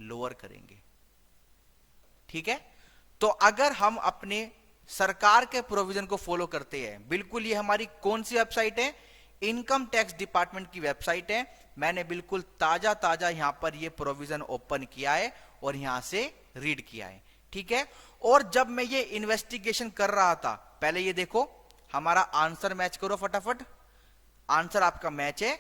लोअर करेंगे, ठीक है। तो अगर हम अपने सरकार के प्रोविजन को फॉलो करते हैं, बिल्कुल ये हमारी कौन सी वेबसाइट है? इनकम टैक्स डिपार्टमेंट की वेबसाइट है। मैंने बिल्कुल ताजा ताजा यहां पर ये प्रोविजन ओपन किया है और यहां से रीड किया है, ठीक है। और जब मैं ये इन्वेस्टिगेशन कर रहा था, पहले ये देखो हमारा आंसर मैच करो फटाफट। आंसर आपका मैच है,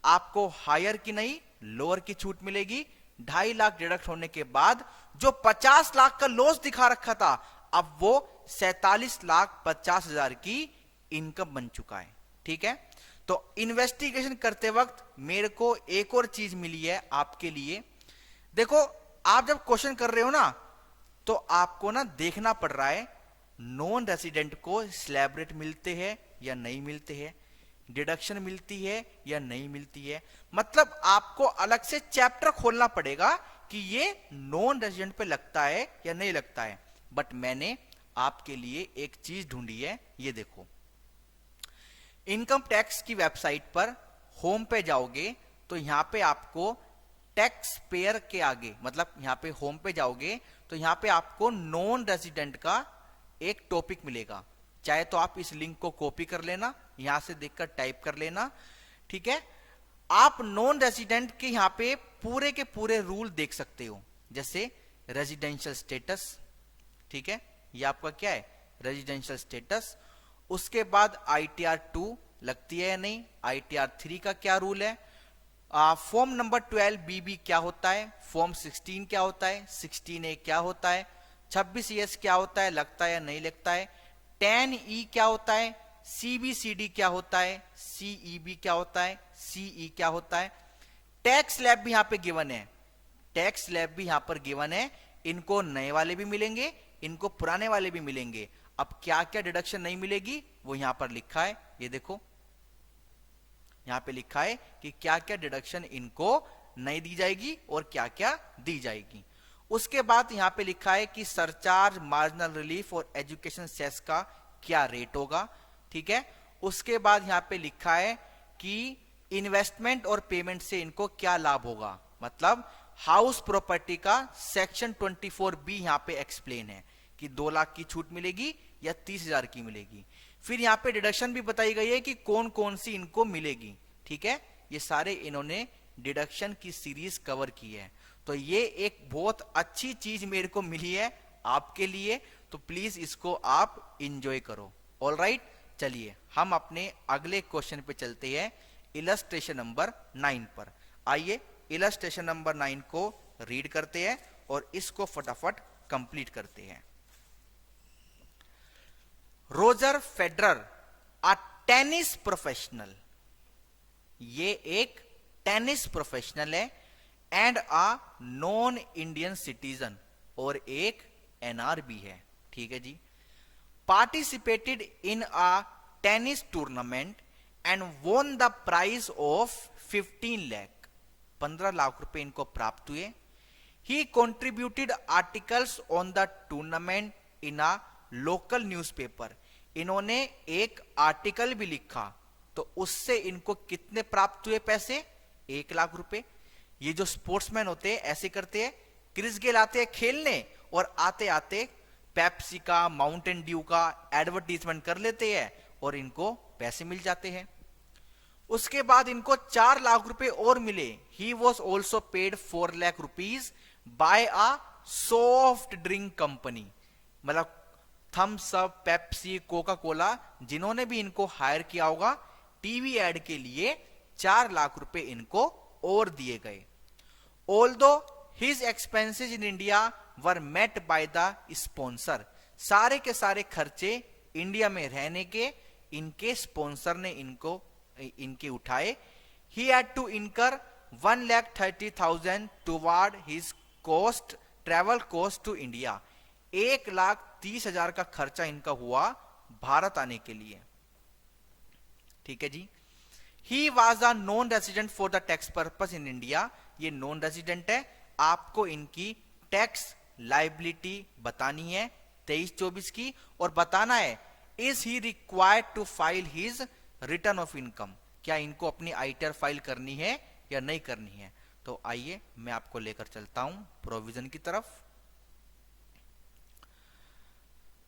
आपको हायर की नहीं लोअर की छूट मिलेगी। 2.5 लाख डिडक्ट होने के बाद जो 50 लाख का लॉस दिखा रखा था, अब वो 47,50,000 की इनकम बन चुका है, ठीक है। तो इन्वेस्टिगेशन करते वक्त मेरे को एक और चीज मिली है आपके लिए। देखो आप जब क्वेश्चन कर रहे हो ना, तो आपको ना देखना पड़ रहा है नॉन रेसिडेंट को स्लैब रेट मिलते हैं या नहीं मिलते हैं। डिडक्शन मिलती है या नहीं मिलती है। मतलब आपको अलग से चैप्टर खोलना पड़ेगा कि ये नॉन रेजिडेंट पे लगता है या नहीं लगता है। बट मैंने आपके लिए एक चीज ढूंढी है, ये देखो। इनकम टैक्स की वेबसाइट पर होम पे जाओगे तो यहां पे आपको टैक्स पेयर के आगे, मतलब यहां पे होम पे जाओगे तो यहां पे आपको नॉन रेजिडेंट का एक टॉपिक मिलेगा। चाहे तो आप इस लिंक को कॉपी कर लेना, यहां से देखकर टाइप कर लेना, ठीक है। आप नॉन रेजिडेंट के यहां पे पूरे के पूरे रूल देख सकते हो, जैसे रेजिडेंशियल स्टेटस, ठीक है, ये आपका क्या है, रेजिडेंशियल स्टेटस। उसके बाद ITR 2 लगती है या नहीं, ITR 3 का क्या रूल है, फॉर्म नंबर 12 BB क्या होता है, फॉर्म 16 क्या होता है, 16A क्या होता है, 26ES क्या होता है, लगता है या नहीं लगता है, 10E क्या होता है, CBCD क्या होता है, CEB क्या होता है, CE क्या होता है। टैक्स स्लैब भी यहां पे गिवन है, टैक्स स्लैब भी यहां पर गिवन है। इनको नए वाले भी मिलेंगे, इनको पुराने वाले भी मिलेंगे। अब क्या क्या डिडक्शन नहीं मिलेगी वो यहां पर लिखा है, ये देखो यहां पे लिखा है कि क्या क्या डिडक्शन इनको नहीं दी जाएगी और क्या क्या दी जाएगी। उसके बाद यहां पे लिखा है कि सरचार्ज, मार्जिनल रिलीफ और एजुकेशन सेस का क्या रेट होगा, ठीक है। उसके बाद यहां पे लिखा है कि इन्वेस्टमेंट और पेमेंट से इनको क्या लाभ होगा, मतलब हाउस प्रॉपर्टी का सेक्शन 24B यहां पे एक्सप्लेन है कि 2 लाख की छूट मिलेगी या 30,000 की मिलेगी। फिर यहां पे डिडक्शन भी बताई गई है कि कौन कौन सी इनको मिलेगी, ठीक है। ये सारे इन्होंने डिडक्शन की सीरीज कवर की है। तो ये एक बहुत अच्छी चीज मेरे को मिली है आपके लिए, तो प्लीज इसको आप इंजॉय करो। ऑलराइट, चलिए हम अपने अगले क्वेश्चन पे चलते हैं, इलस्ट्रेशन नंबर 9 पर। आइए इलस्ट्रेशन नंबर 9 को रीड करते हैं और इसको फटाफट कंप्लीट करते हैं। Roger Federer, a tennis professional, ये एक टेनिस प्रोफेशनल है, and a non Indian citizen, और एक NR भी है, ठीक है जी। Participated in a tennis tournament and won the prize of 15 lakh, 15 lakh रुपए इनको प्राप्त हुए। He contributed articles on the tournament in a local newspaper, इन्होंने एक आर्टिकल भी लिखा, तो उससे इनको कितने प्राप्त हुए पैसे, 1 लाख रुपए। ये जो स्पोर्ट्समैन होते हैं ऐसे करते हैं, क्रिस गेल आते हैं खेलने और आते आते पेप्सी का, माउंटेन ड्यू का एडवर्टीजमेंट कर लेते हैं और इनको पैसे मिल जाते हैं। उसके बाद इनको 4 लाख रुपए और मिले। He was also paid 4 lakh rupees by a soft drink company, मतलब Thums Up, Pepsi, Coca Cola, जिन्होंने भी इनको हायर किया होगा टीवी एड के लिए 4 लाख रुपए इनको और दिए गए। Although his expenses in India were met by the sponsor, सारे के सारे खर्चे इंडिया में रहने के इनके स्पॉन्सर ने इनके उठाए। He had to incur 1,30,000 toward his cost, travel cost to India, 1,30,000 का खर्चा इनका हुआ भारत आने के लिए, ठीक है जी। He was a non resident for the tax purpose in India, ये नॉन रेजिडेंट है, आपको इनकी टैक्स लाइबिलिटी बतानी है 23-24 की, और बताना है is he required to file his return of income, क्या इनको अपनी ITR फाइल करनी है या नहीं करनी है। तो आइए मैं आपको लेकर चलता हूं प्रोविजन की तरफ।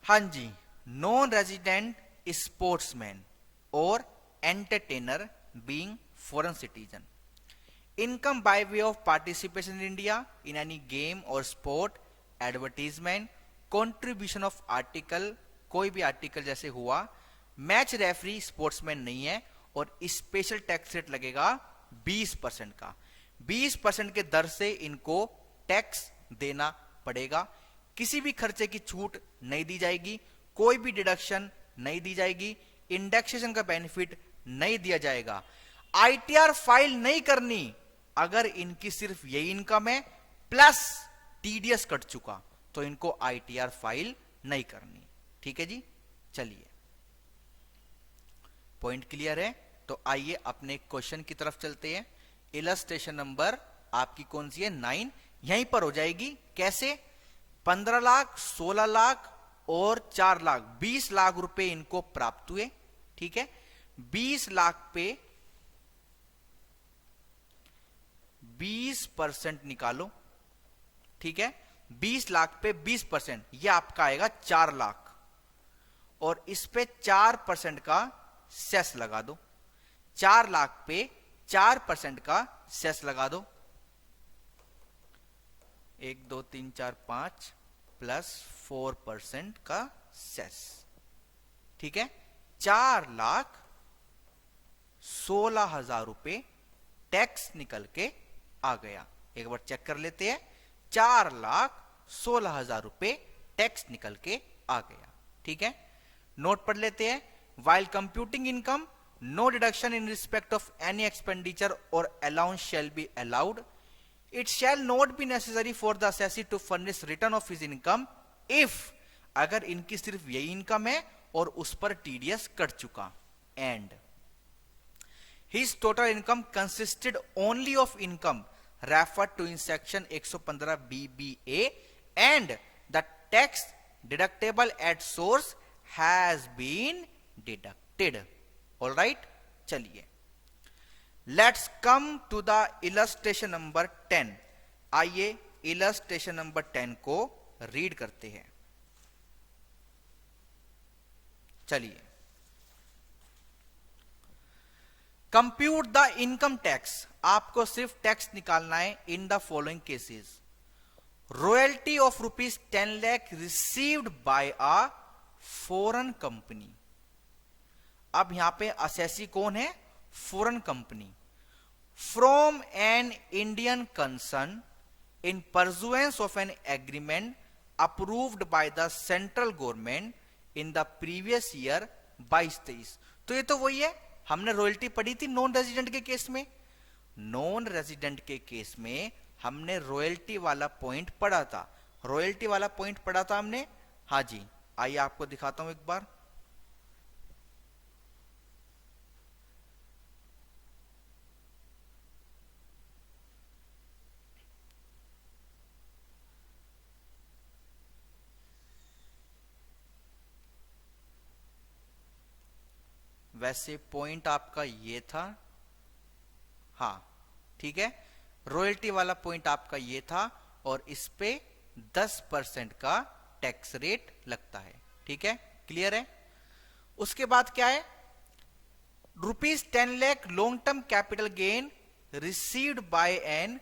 हाँ जी, नॉन रेजिडेंट स्पोर्ट्समैन और entertainer being foreign citizen, income by way of participation in India in any game और sport, advertisement, contribution of article, कोई भी आर्टिकल जैसे हुआ, मैच रेफरी स्पोर्ट्समैन नहीं है, और स्पेशल टैक्स रेट लगेगा 20% का, 20% के दर से इनको टैक्स देना पड़ेगा। किसी भी खर्चे की छूट नहीं दी जाएगी, कोई भी डिडक्शन नहीं दी जाएगी, इंडेक्सेशन का बेनिफिट नहीं दिया जाएगा। ITR फाइल नहीं करनी अगर इनकी सिर्फ यही इनकम है प्लस TDS कट चुका, तो इनको ITR फाइल नहीं करनी, ठीक है जी। चलिए पॉइंट क्लियर है, तो तो आइए अपने क्वेश्चन की तरफ चलते हैं। इलस्ट्रेशन नंबर आपकी कौन सी है? 9। यहीं पर हो जाएगी। कैसे? 15 लाख, 16 लाख और 4 लाख, 20 लाख रुपए इनको प्राप्त हुए। ठीक है, 20 लाख पे 20% निकालो। ठीक है, 20 लाख पे 20%, ये आपका आएगा 4 लाख। और इस पे 4% का सेस लगा दो। 4 लाख पे 4% का सेस लगा दो। 1 2 3 4 5 प्लस 4% का सेस। ठीक है, 4,16,000 रुपए टैक्स निकल के आ गया। एक बार चेक कर लेते हैं। 4,16,000 रुपए टैक्स निकल के आ गया। ठीक है, नोट पढ़ लेते हैं। While computing income, no deduction in respect of any expenditure और allowance shall be allowed. It shall not be necessary for the assessee to furnish return of his income if, अगर इनकी सिर्फ यही इनकम है और उस पर टीडीएस कट चुका, and his total income consisted only of income referred to in section 115 BBA and the tax deductible at source has been deducted. Alright, चलिए let's come to the illustration number 10। आइए illustration number 10 को read करते हैं। चलिए, compute the income tax. आपको सिर्फ tax निकालना है in the following cases. Royalty of ₹10 lakh received by a foreign company. अब यहां पे असेसी कौन है? Foreign company. From an Indian concern in pursuance of an agreement approved by the central government in the previous year 22-23। तो ये तो वही है, हमने रॉयल्टी पढ़ी थी नॉन रेजिडेंट के केस में। नॉन रेजिडेंट के केस में हमने रॉयल्टी वाला पॉइंट पढ़ा था। रॉयल्टी वाला पॉइंट पढ़ा था हमने। हाँ जी, आइए आपको दिखाता हूं एक बार। वैसे पॉइंट आपका ये था। हाँ ठीक है, रॉयल्टी वाला पॉइंट आपका ये था और इस पे 10% का टैक्स रेट लगता है। ठीक है, क्लियर है। उसके बाद क्या है? ₹10 lakh long term capital gain received by an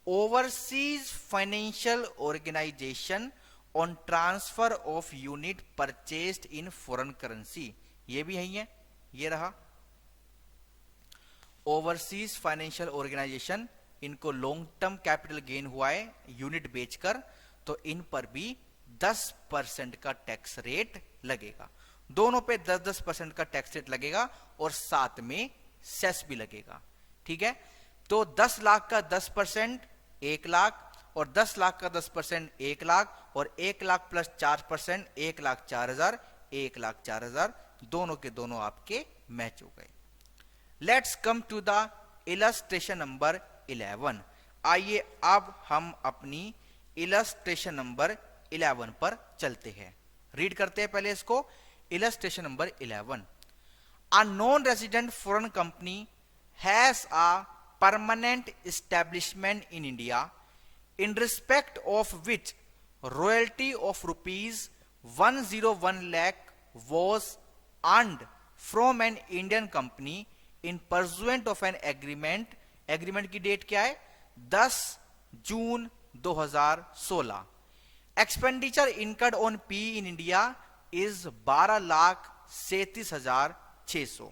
overseas financial organisation on transfer of unit purchased in foreign currency. ये भी यही है, ये रहा। ओवरसीज फाइनेंशियल ऑर्गेनाइजेशन, इनको लॉन्ग टर्म कैपिटल गेन हुआ है यूनिट बेचकर, तो इन पर भी 10% का टैक्स रेट लगेगा। दोनों पे 10-10% का टैक्स रेट लगेगा और साथ में सेस भी लगेगा। ठीक है, तो 10 लाख का 10% 1 लाख, और 10 लाख का 10% 1 लाख, और 1 लाख प्लस 4% 1,04,000, 1,04,000, दोनों के दोनों आपके मैच हो गए। Let's come to the illustration number 11। आइए अब हम अपनी इलस्ट्रेशन नंबर 11 पर चलते हैं। रीड करते हैं पहले इसको। Illustration number 11। A non resident foreign company has a permanent establishment in India in respect of which royalty of ₹101 lakh was earned from an Indian company in pursuant of an agreement। Agreement की date क्या है? 10 June 2016। Expenditure incurred on P in India is 12,37,600।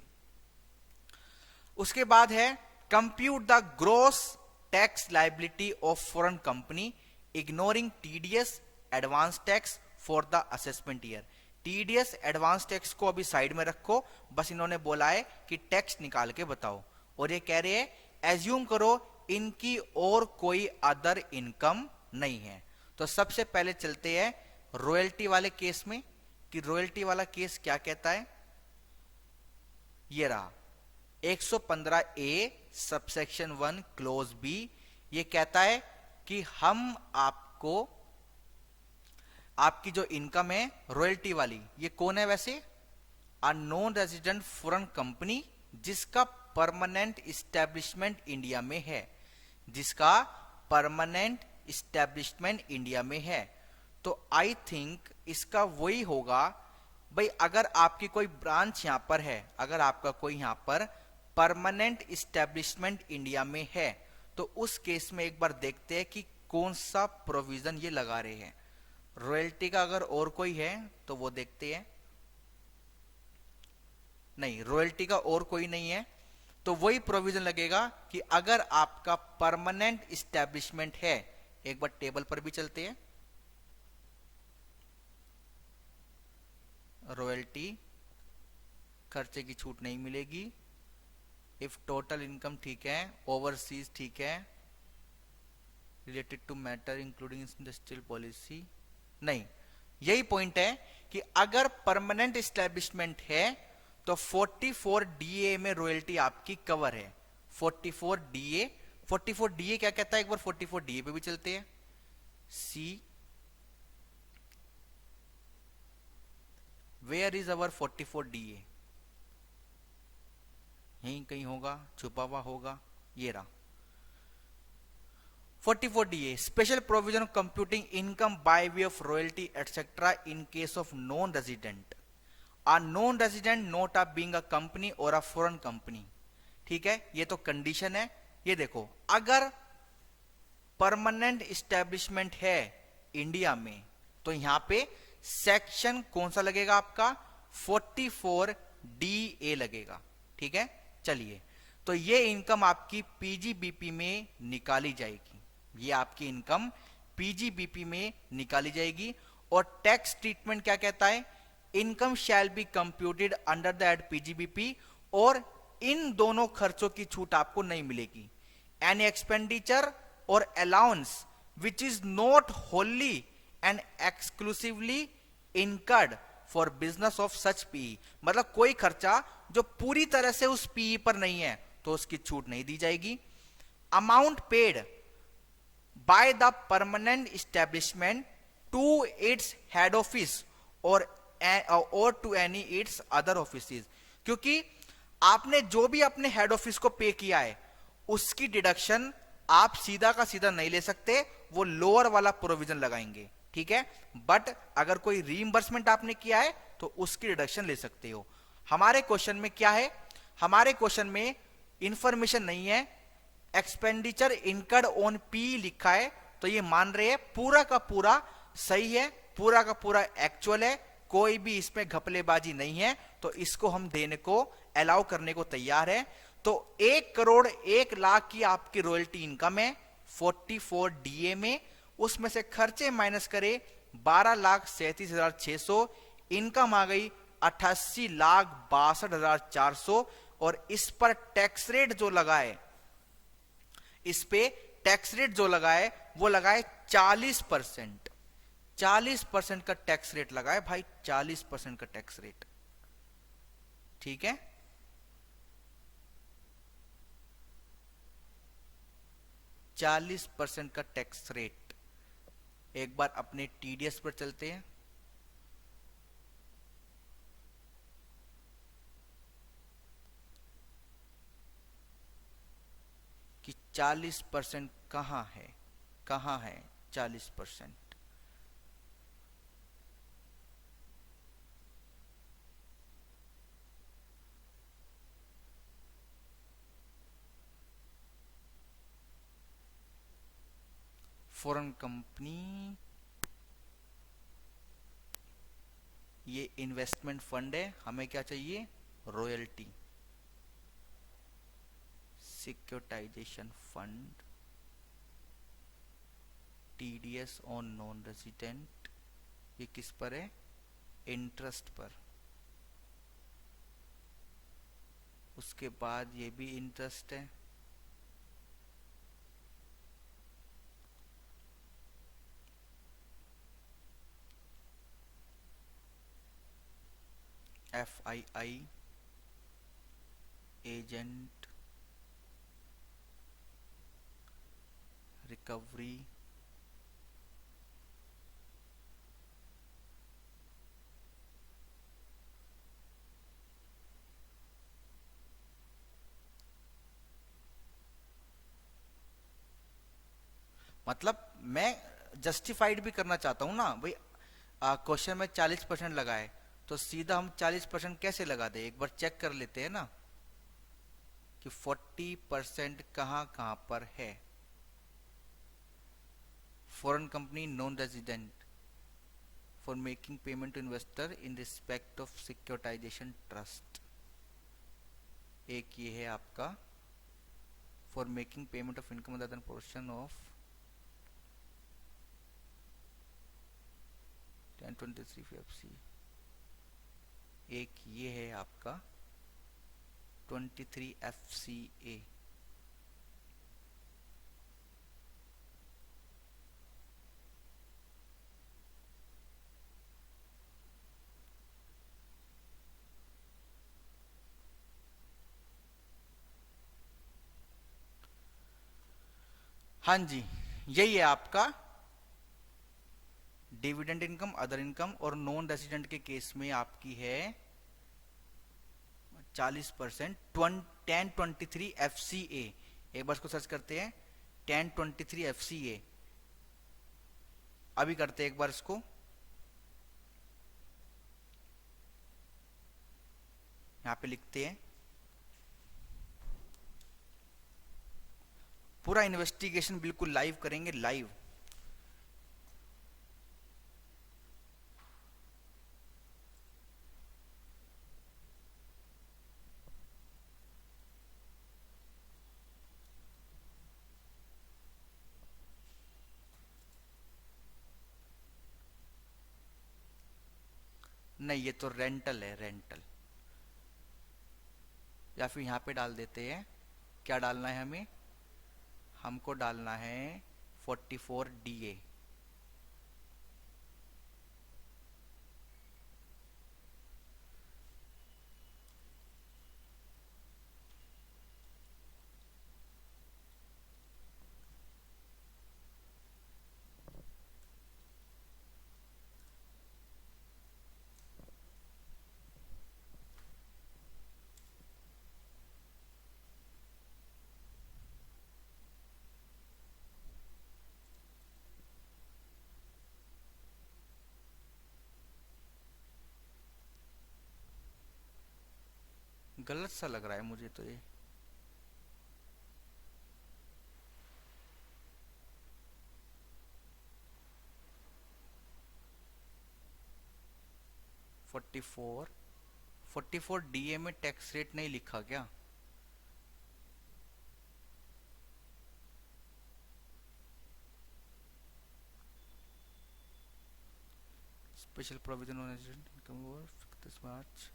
उसके बाद है compute the gross tax liability of foreign company ignoring TDS advance tax for the assessment year. TDS advance tax को अभी side में रखो, बस इन्होंने बोला है कि टैक्स निकाल के बताओ, और ये कह रहे हैं एज्यूम करो इनकी और कोई अदर इनकम नहीं है। तो सबसे पहले चलते हैं रॉयल्टी वाले केस में, कि रॉयल्टी वाला केस क्या कहता है। ये रहा, 115 ए सबसेक्शन 1 क्लोज बी ये कहता है कि हम आपको आपकी जो इनकम है रॉयल्टी वाली, ये कौन है वैसे? अ नॉन रेजिडेंट फॉरेन कंपनी जिसका परमानेंट इस्टेब्लिशमेंट इंडिया में है, जिसका परमानेंट इस्टेब्लिशमेंट इंडिया में है। तो आई थिंक इसका वही होगा भाई, अगर आपकी कोई ब्रांच यहां पर है, अगर आपका कोई यहां पर परमानेंट इस्टेब्लिशमेंट इंडिया में है, तो उस केस में एक बार देखते हैं कि कौन सा प्रोविजन ये लगा रहे हैं। रॉयल्टी का अगर और कोई है तो वो देखते हैं। नहीं, रॉयल्टी का और कोई नहीं है, तो वही प्रोविजन लगेगा कि अगर आपका परमानेंट इस्टेब्लिशमेंट है। एक बार टेबल पर भी चलते हैं। रॉयल्टी खर्चे की छूट नहीं मिलेगी इफ टोटल इनकम ठीक है, ओवरसीज ठीक है, related to matter including industrial policy नहीं। यही पॉइंट है कि अगर परमानेंट एस्टेब्लिशमेंट है तो 44 डीए में रॉयल्टी आपकी कवर है। 44 डीए, 44 डीए क्या कहता है, एक बार 44 डीए पे भी चलते हैं। सी वेयर इज अवर 44 डीए? यहीं कहीं होगा, छुपा हुआ होगा, ये रहा 44 DA, special provision of computing income by way of royalty etc. in case of non-resident. A non-resident not a being a company or a foreign company. ठीक है, ये तो कंडीशन है। ये देखो, अगर परमानेंट इस्टेब्लिशमेंट है इंडिया में तो यहां पे सेक्शन कौन सा लगेगा आपका? 44 DA लगेगा। ठीक है, चलिए, तो ये इनकम आपकी पीजीबीपी में निकाली जाएगी। ये आपकी इनकम पीजीबीपी में निकाली जाएगी। और टैक्स ट्रीटमेंट क्या कहता है? Income shall be computed under the head PGBP, और इन दोनों खर्चों की छूट आपको नहीं मिलेगी। एनी एक्सपेंडिचर और allowance which is not wholly and exclusively incurred for business of such PE, मतलब कोई खर्चा जो पूरी तरह से उस पीई पर नहीं है तो उसकी छूट नहीं दी जाएगी। Amount paid by the permanent establishment to its head office or to any its other offices, क्योंकि आपने जो भी अपने हेड ऑफिस को पे किया है उसकी डिडक्शन आप सीधा का सीधा नहीं ले सकते, वो लोअर वाला प्रोविजन लगाएंगे। ठीक है, बट अगर कोई रीइंबर्समेंट आपने किया है तो उसकी डिडक्शन ले सकते हो। हमारे क्वेश्चन में क्या है? हमारे क्वेश्चन में इंफॉर्मेशन नहीं है, एक्सपेंडिचर इनकर्ड ऑन पी लिखा है, तो ये मान रहे हैं पूरा का पूरा सही है, पूरा का पूरा एक्चुअल है, कोई भी इसमें घपलेबाजी नहीं है, तो इसको हम देने को अलाउ करने को तैयार है। तो 1 करोड़ 1 लाख की आपकी रॉयल्टी इनकम है 44 डीए में, उसमें से खर्चे माइनस करे 12,37,600, इनकम आ गई 88,62,400, और इस पर टैक्स रेट जो लगा है, इस पे टैक्स रेट जो लगा है वो लगा है 40%। 40% का टैक्स रेट लगा है भाई, 40% का टैक्स रेट। ठीक है, %40 का टैक्स रेट। एक बार अपने टीडीएस पर चलते हैं। कि 40% कहां है, कहां है 40%? फॉरेन कंपनी, ये इन्वेस्टमेंट फंड है, हमें क्या चाहिए? Royalty. Securitisation fund, TDS on non resident, ये किस पर है? इंटरेस्ट पर। उसके बाद ये भी इंटरेस्ट है, FII, एजेंट रिकवरी मतलब मैं जस्टिफाइड भी करना चाहता हूं ना भाई। क्वेश्चन में 40% लगा है तो सीधा हम 40% कैसे लगा दे, एक बार चेक कर लेते हैं ना कि 40% कहां कहां पर है। Foreign company non resident for making payment to investor in respect of securitisation trust, एक ये है आपका for making payment of income other than portion of 1023 FC, एक ये है आपका 23 FCA। हाँ जी, यही है आपका डिविडेंड इनकम, अदर इनकम, और नॉन रेसिडेंट के केस में आपकी है 40%। 1023 FCA, एक बार इसको सर्च करते हैं 1023 FCA। अभी करते हैं एक बार इसको, यहां पे लिखते हैं पूरा इन्वेस्टिगेशन बिल्कुल लाइव करेंगे, लाइव। नहीं, ये तो रेंटल है, रेंटल। या फिर यहां पे डाल देते हैं, क्या डालना है हमें, हमको डालना है 44DA। गलत सा लग रहा है मुझे तो ये। फोर्टी फोर DA में टैक्स रेट नहीं लिखा क्या? Special provision on income over 31 मार्च।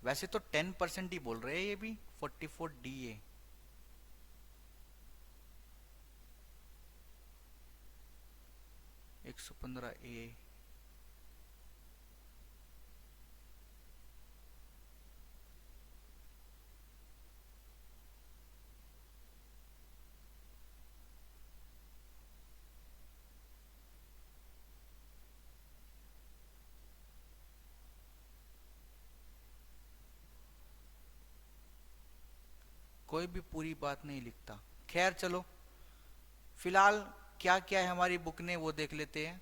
वैसे तो 10% ही बोल रहे हैं ये भी 44DA। 115A। कोई भी पूरी बात नहीं लिखता। खैर चलो, फिलहाल क्या क्या है हमारी बुक ने वो देख लेते हैं।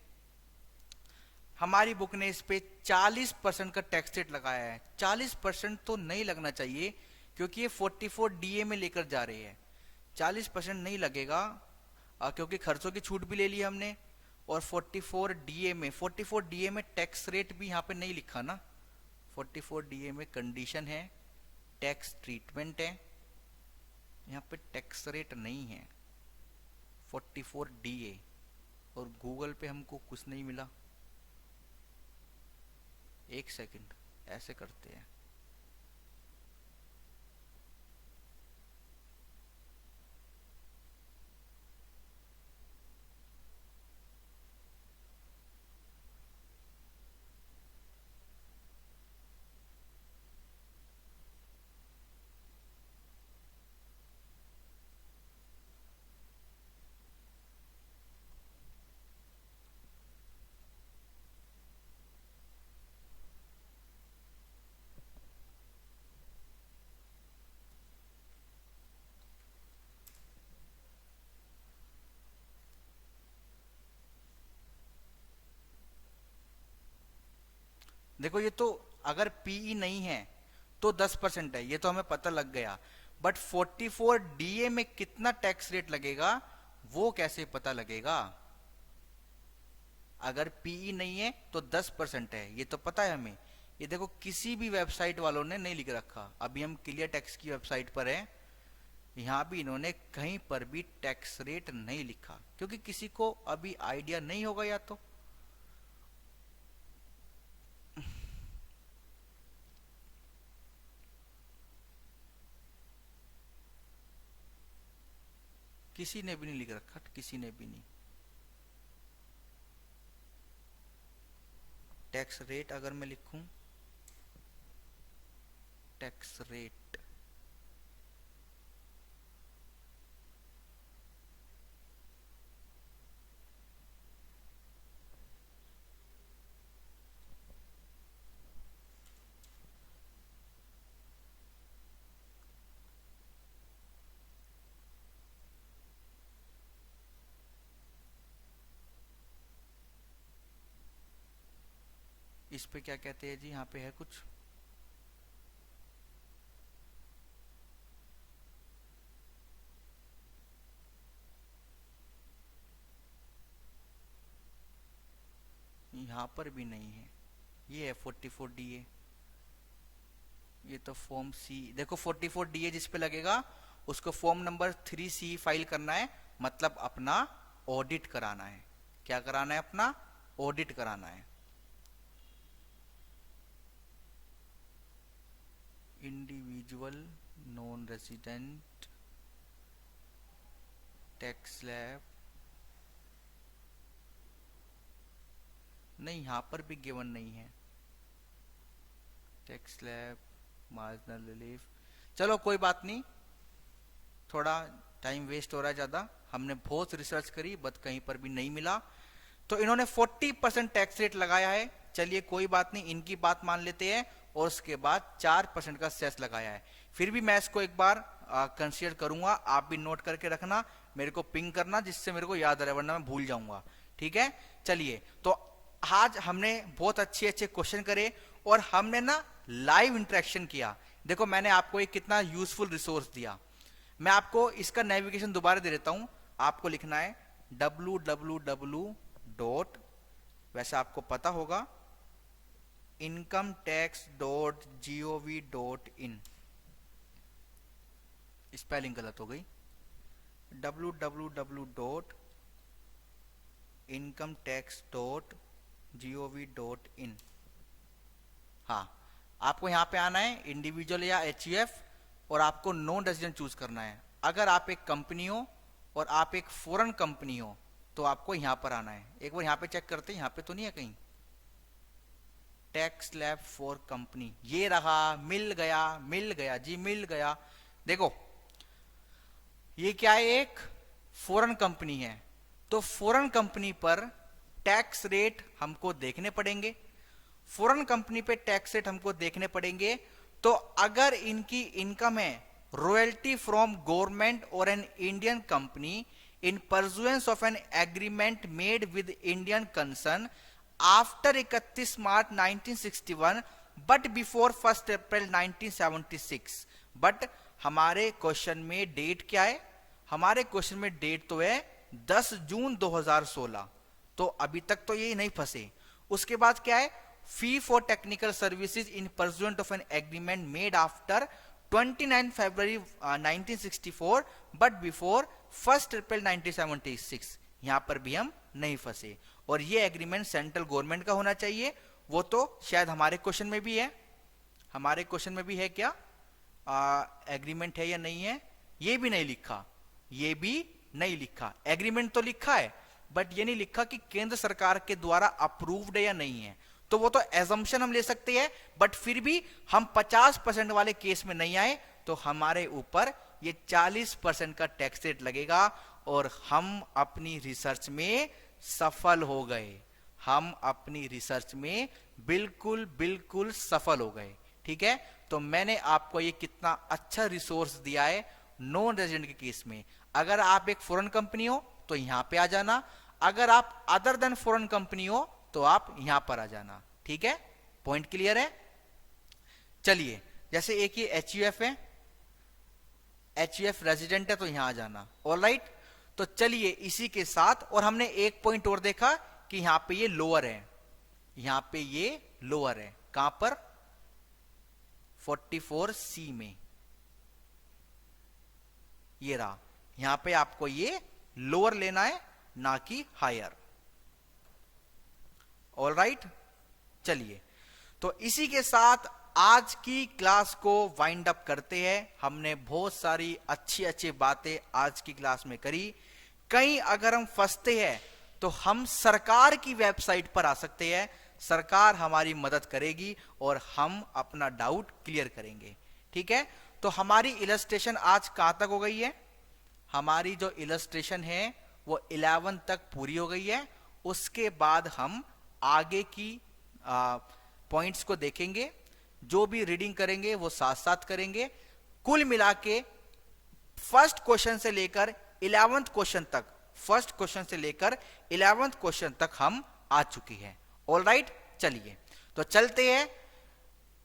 हमारी बुक ने इस पे 40% का टैक्स रेट लगाया है। 40% तो नहीं लगना चाहिए क्योंकि ये 44DA में लेकर जा रहे हैं। 40% नहीं लगेगा क्योंकि खर्चों की छूट भी ले ली हमने, और 44DA में टैक्स रेट भी यहाँ पे नहीं लिखा ना। 44DA में कंडीशन है, टैक्स ट्रीटमेंट है, यहाँ पे टैक्स रेट नहीं है। 44DA, और गूगल पे हमको कुछ नहीं मिला। एक सेकंड, ऐसे करते हैं, देखो ये तो अगर पीई नहीं है तो 10% है, ये तो हमें पता लग गया, बट 44 डीए में कितना टैक्स रेट लगेगा वो कैसे पता लगेगा? अगर पीई नहीं है तो 10% है, ये तो पता है हमें। ये देखो किसी भी वेबसाइट वालों ने नहीं लिख रखा, अभी हम क्लियर टैक्स की वेबसाइट पर है, यहां भी इन्होंने कहीं पर भी टैक्स रेट नहीं लिखा, क्योंकि किसी को अभी आइडिया नहीं होगा या तो किसी ने भी नहीं लिख रखा, किसी ने भी नहीं। टैक्स रेट अगर मैं लिखूं, टैक्स रेट, इस पे क्या कहते हैं जी? यहाँ पे है कुछ, यहाँ पर भी नहीं है। ये है 44 डीए, ये तो फॉर्म सी, देखो 44 डीए जिस पे लगेगा उसको फॉर्म नंबर 3C फाइल करना है, मतलब अपना ऑडिट कराना है। क्या कराना है? अपना ऑडिट कराना है। Individual non resident tax slab, नहीं यहां पर भी गिवन नहीं है टैक्स स्लैब, मार्जिनल रिलीफ। चलो कोई बात नहीं, थोड़ा टाइम वेस्ट हो रहा है ज्यादा, हमने बहुत रिसर्च करी बट कहीं पर भी नहीं मिला, तो इन्होंने 40% टैक्स रेट लगाया है। चलिए कोई बात नहीं, इनकी बात मान लेते हैं, और उसके बाद 4% का सेस लगाया है। फिर भी मैं इसको एक बार कंसीडर करूंगा, आप भी नोट करके रखना, मेरे को पिंग करना जिससे मेरे को याद रहे, वरना मैं भूल जाऊंगा। ठीक है, चलिए तो आज हमने बहुत अच्छे अच्छे क्वेश्चन करे और हमने ना लाइव इंटरेक्शन किया। देखो मैंने आपको एक कितना यूजफुल रिसोर्स दिया। मैं आपको इसका नेविगेशन दोबारा दे देता हूं, आपको लिखना है www. वैसे आपको पता होगा incometax.gov.in, स्पेलिंग गलत हो गई, www.incometax.gov.in। हाँ, आपको यहां पे आना है इंडिविजुअल या एचयूएफ, और आपको नॉन रेजिडेंट चूज करना है। अगर आप एक कंपनी हो और आप एक फॉरेन कंपनी हो तो आपको यहां पर आना है। एक बार यहां पे चेक करते हैं, यहां पे तो नहीं है कहीं टैक्स स्लैब फॉर कंपनी, ये रहा, मिल गया, मिल गया जी, मिल गया। देखो ये क्या है, एक फॉरेन कंपनी है, तो फॉरेन कंपनी पर टैक्स रेट हमको देखने पड़ेंगे। फॉरेन कंपनी पे टैक्स रेट हमको देखने पड़ेंगे, तो अगर इनकी इनकम है रॉयल्टी फ्रॉम गवर्नमेंट और an Indian company in pursuance of an agreement made with Indian concern after 31 March 1961 but before 1 April 1976। But हमारे क्वेश्चन में डेट क्या है? हमारे क्वेश्चन में डेट तो है 10 जून 2016, तो अभी तक तो ये नहीं फंसे। उसके बाद क्या है? Fee for technical services in pursuant of an agreement made after 29 February 1964 but before 1 April 1976, यहां पर भी हम नहीं फंसे। और ये एग्रीमेंट सेंट्रल गवर्नमेंट का होना चाहिए, वो तो शायद हमारे क्वेश्चन में भी है। हमारे क्वेश्चन में भी है क्या एग्रीमेंट है या नहीं है? ये भी नहीं लिखा, ये भी नहीं लिखा। एग्रीमेंट तो लिखा है बट ये नहीं लिखा कि केंद्र सरकार के द्वारा अप्रूव्ड है या नहीं है। तो वो तो एजम्पशन हम ले सकते हैं, बट फिर भी हम 50% वाले केस में नहीं आए, तो हमारे ऊपर ये 40% का टैक्स रेट लगेगा और हम अपनी रिसर्च में सफल हो गए। हम अपनी रिसर्च में बिल्कुल बिल्कुल सफल हो गए। ठीक है, तो मैंने आपको ये कितना अच्छा रिसोर्स दिया है नॉन रेजिडेंट के केस में। अगर आप एक फॉरेन कंपनी हो तो यहां पे आ जाना, अगर आप अदर देन फॉरेन कंपनी हो तो आप यहां पर आ जाना। ठीक है, पॉइंट क्लियर है? चलिए, जैसे एक ये HUF है, HUF रेजिडेंट है तो यहां आ जाना। ऑलराइट, तो चलिए इसी के साथ, और हमने एक पॉइंट और देखा कि यहां पे ये लोअर है, यहां पे ये लोअर है, कहां पर? 44C में, ये रहा। यहां पे आपको ये लोअर लेना है, ना कि हायर। ऑलराइट, चलिए, तो इसी के साथ आज की क्लास को वाइंड अप करते हैं। हमने बहुत सारी अच्छी अच्छी बातें आज की क्लास में करी। कहीं अगर हम फंसते हैं तो हम सरकार की वेबसाइट पर आ सकते हैं, सरकार हमारी मदद करेगी और हम अपना डाउट क्लियर करेंगे। ठीक है, तो हमारी इलस्ट्रेशन आज कहां तक हो गई है? हमारी जो इलस्ट्रेशन है वो 11 तक पूरी हो गई है। उसके बाद हम आगे की पॉइंट्स को देखेंगे, जो भी रीडिंग करेंगे वो साथ साथ करेंगे। कुल मिला के फर्स्ट क्वेश्चन से लेकर 11th क्वेश्चन तक, फर्स्ट क्वेश्चन से लेकर 11th क्वेश्चन तक हम आ चुकी हैं। ऑलराइट, चलिए तो चलते हैं।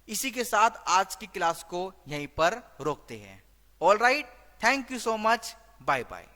इसी के साथ आज की क्लास को यहीं पर रोकते हैं। Alright, thank you so much, bye bye.